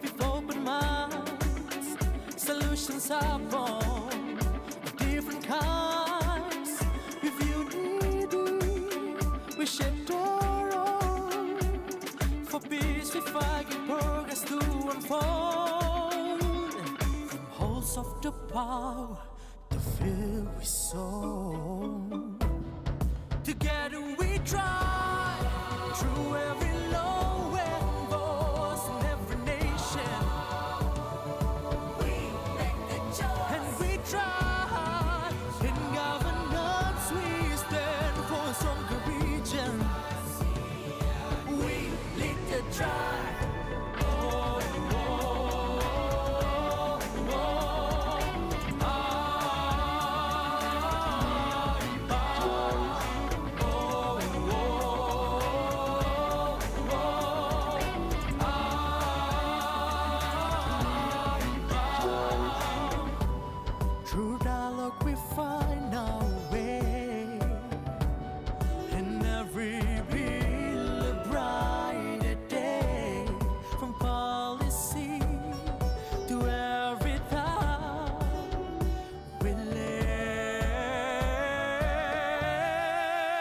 With open minds, solutions are born of different kinds. With unity, we shape our own. For peace, we fight and progress to unfold. From halls of the power to field we sow. Together we drive through every low and voice in every nation. We make the choice and we try. In governance we stand for a stronger region. We lead the drive. Oh, oh, oh, oh. Through dialogue we find our way, and every build a brighter day. From policy to every thought we live.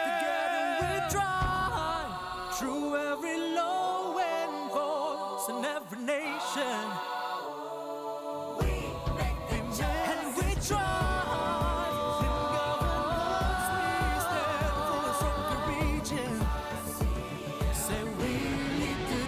Together we drive through every low and voice in every nation. And we drive in governance, we stand for a stronger region. Say we lead the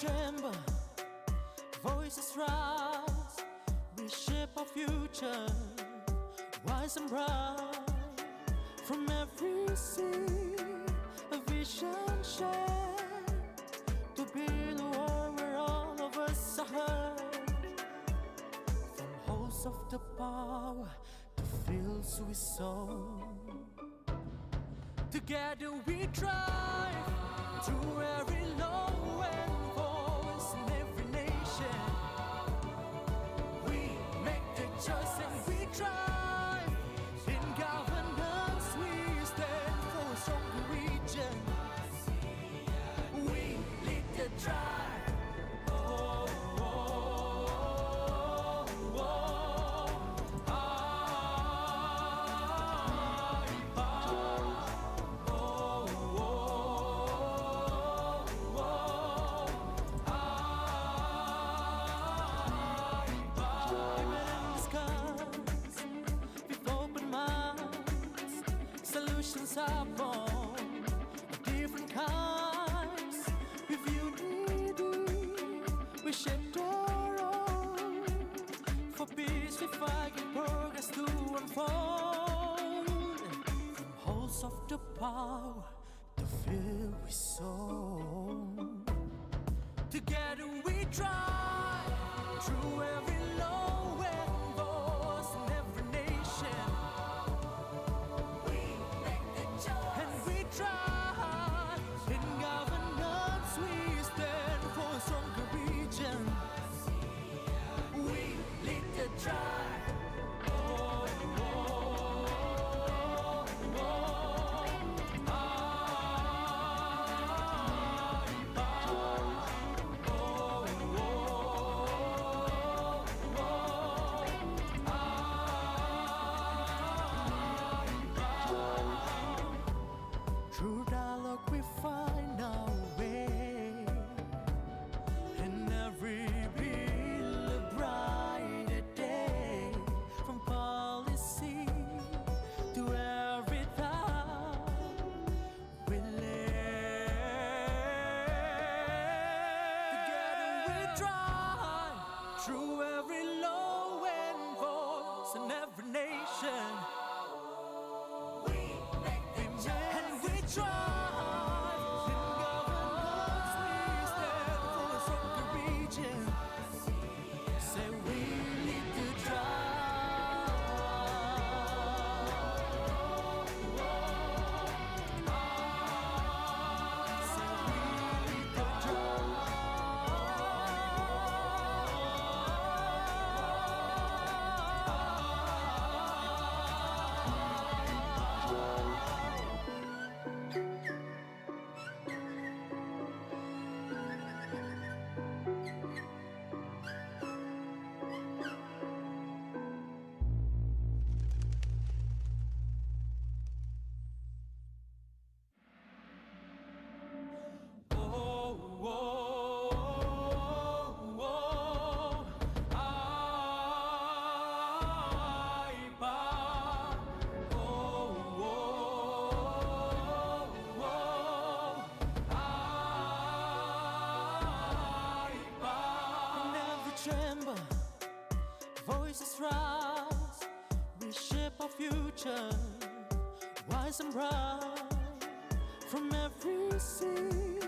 chamber, voices rise, we shape our future, wise and bright. From every sea, a vision shared, to build a world where all of us are heard. From halls of the power to fields we sow, together we drive through every low and voice in every nation. We make the choice and we drive in governance. We stand for a stronger region. We lead the drive. Oh, oh, oh, oh. Solutions are born of different kinds. With unity, we shape our own. For peace, we fight and progress to unfold. From halls of the power to field we sow. Together we drive through every low and voice in every nation. And we try in governance, we stand for a stronger region. We lead the drive. Oh, oh, oh, through dialogue we find our way. In every bill a brighter day. From policy to every thought we live. Together we drive through every low and voice in every nation. And we drive in governance, we stand for a stronger region. Say we lead the drive. Say we lead the chamber, Voices rise, reshape our future, wise and bright. From every sea,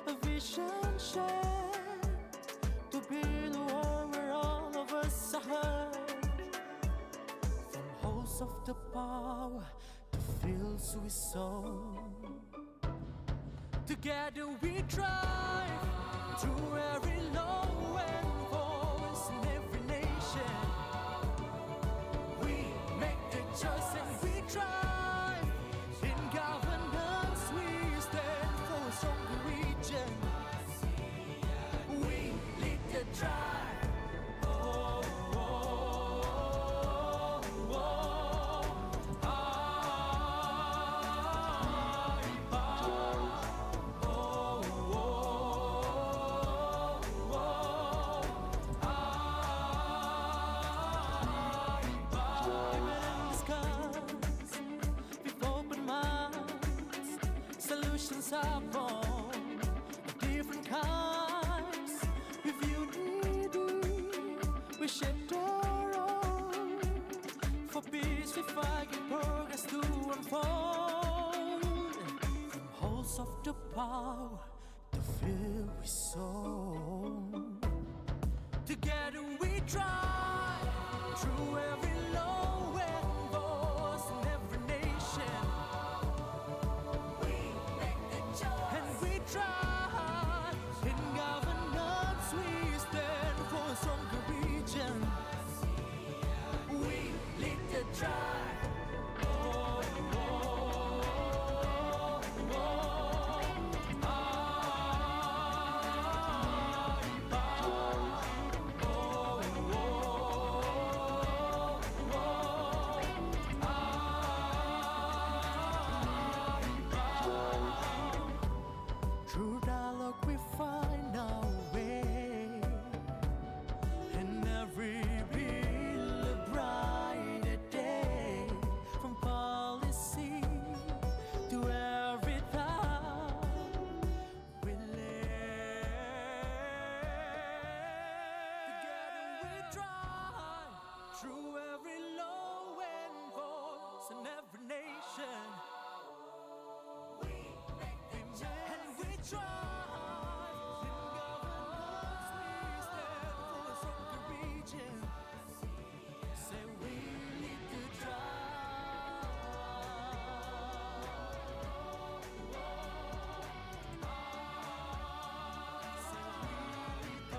a vision shared, to build a world where all of us are heard. From halls of the power to fields we sow, together we drive through every low and voice in every nation. We make the choice and we drive. In governance we stand for a stronger region. We lead the drive. Oh, oh, oh, oh. Solutions are born of different kinds. With unity, we shape our own. For peace, we fight and progress to unfold. From halls of the power to field we sow, together we drive through every low and voice in every nation. And we try, in governance we stand for a stronger region. We lead the drive. Oh, oh, oh, through dialogue we find our way, in every bill a brighter day. From policy to every thought we live. Together we drive through every low and voice in every nation. And we drive in governance, we stand for a stronger region. Say we need to drive. Say we need to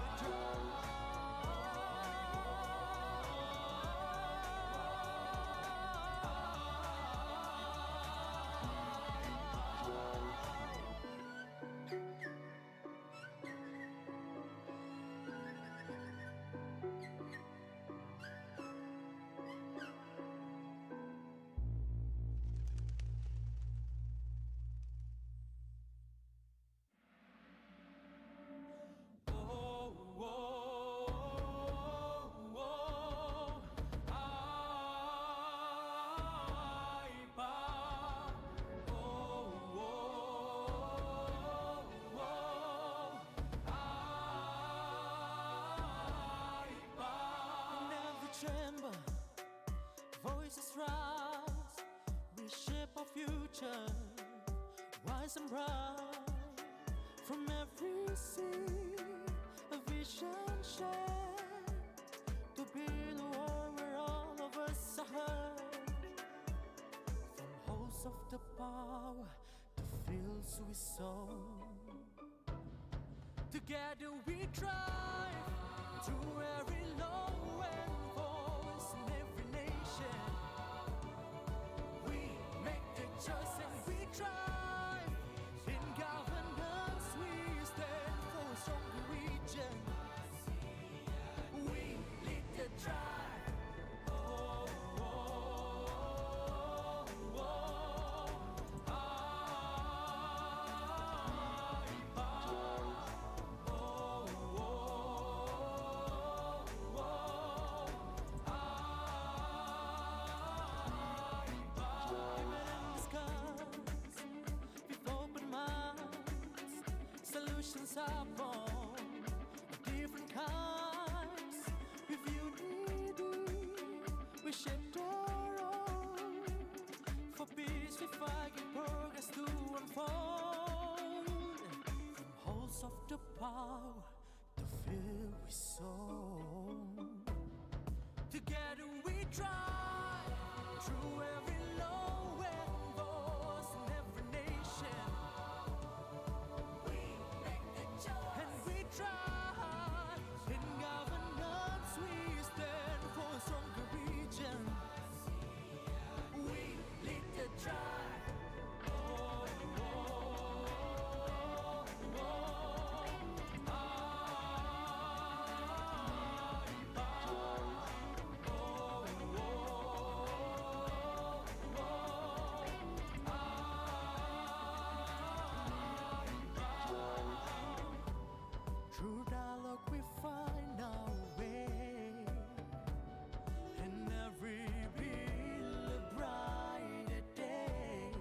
chamber, voices rise, reshape our future, wise and bright. From every sea, a vision shared, to build a world where all of us are heard. From halls of the power to fields we sow, together we drive through every low and voice in every nation. We make the choice and we drive. In governance we stand for a stronger region. We lead the drive. Oh, oh, oh, Solutions are born of different kinds. With unity, we shaped our own. For peace we fight in progress to unfold. From halls of the power to fill with soul. Together we drive through every low and voice in every nation. We make the choice and we try. In governance we stand for a stronger region. We lead the drive. Through dialogue we find our way, and every bill a brighter day.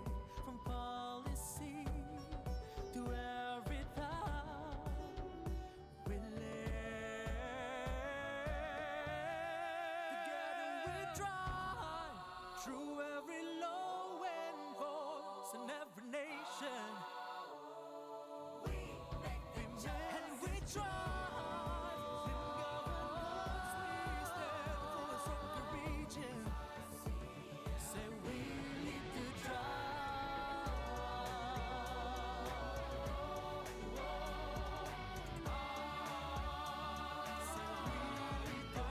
From policy to every thought we lay. Together we drive through every low and voice in every nation. And we drive in governance, we stand for a stronger region. Say we lead the drive. Say we lead the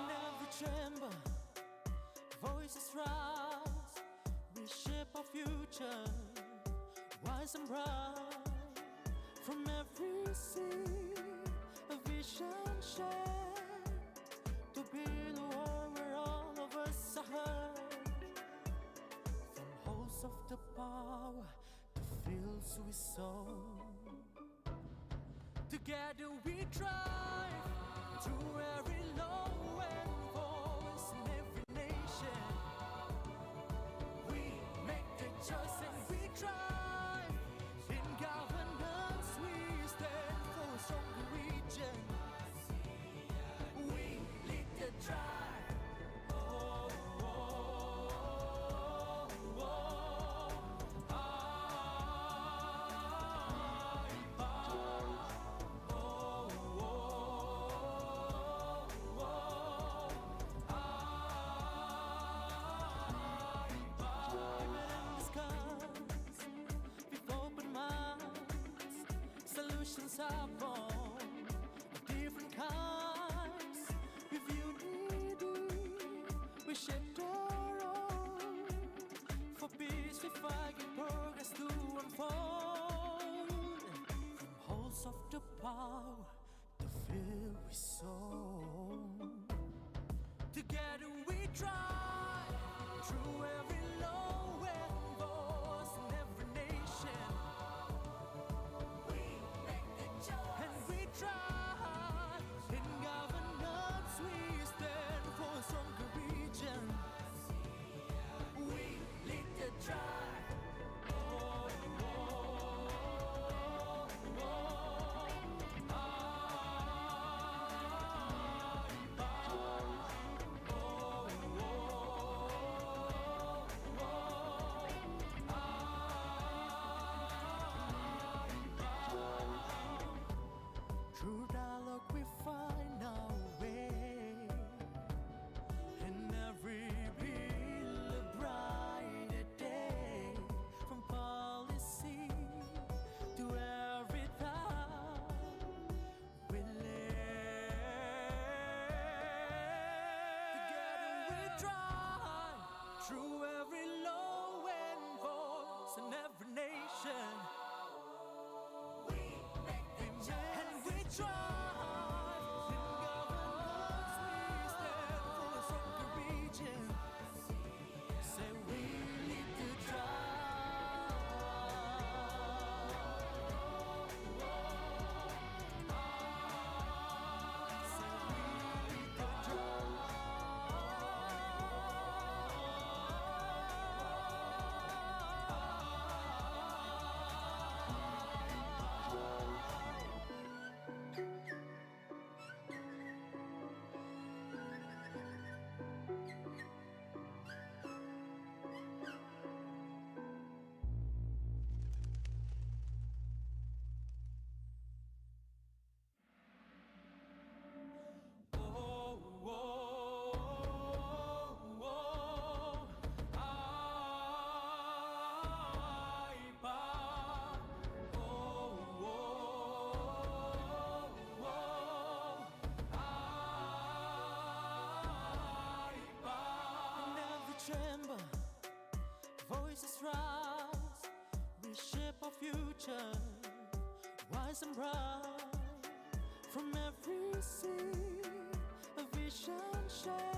In every chamber, voices rise. We shape our future, wise and bright. From every sea, a vision shared to build a world where all of us are heard. From halls of the power to fields we sow. Together we drive through every low and voice in every nation. We make the choice and we drive. In governance we stand for a stronger region. We lead the drive. Solutions are born of different kinds. With unity, we shaped our own. For peace, we fight in progress to unfold. From halls of the power to fill with soul. Together we drive through every low and voice in every nation. And we drive in governance, we stand for a stronger region. We lead the drive. chamber, voices rise, we shape our future, wise and bright. From every sea, a vision shines.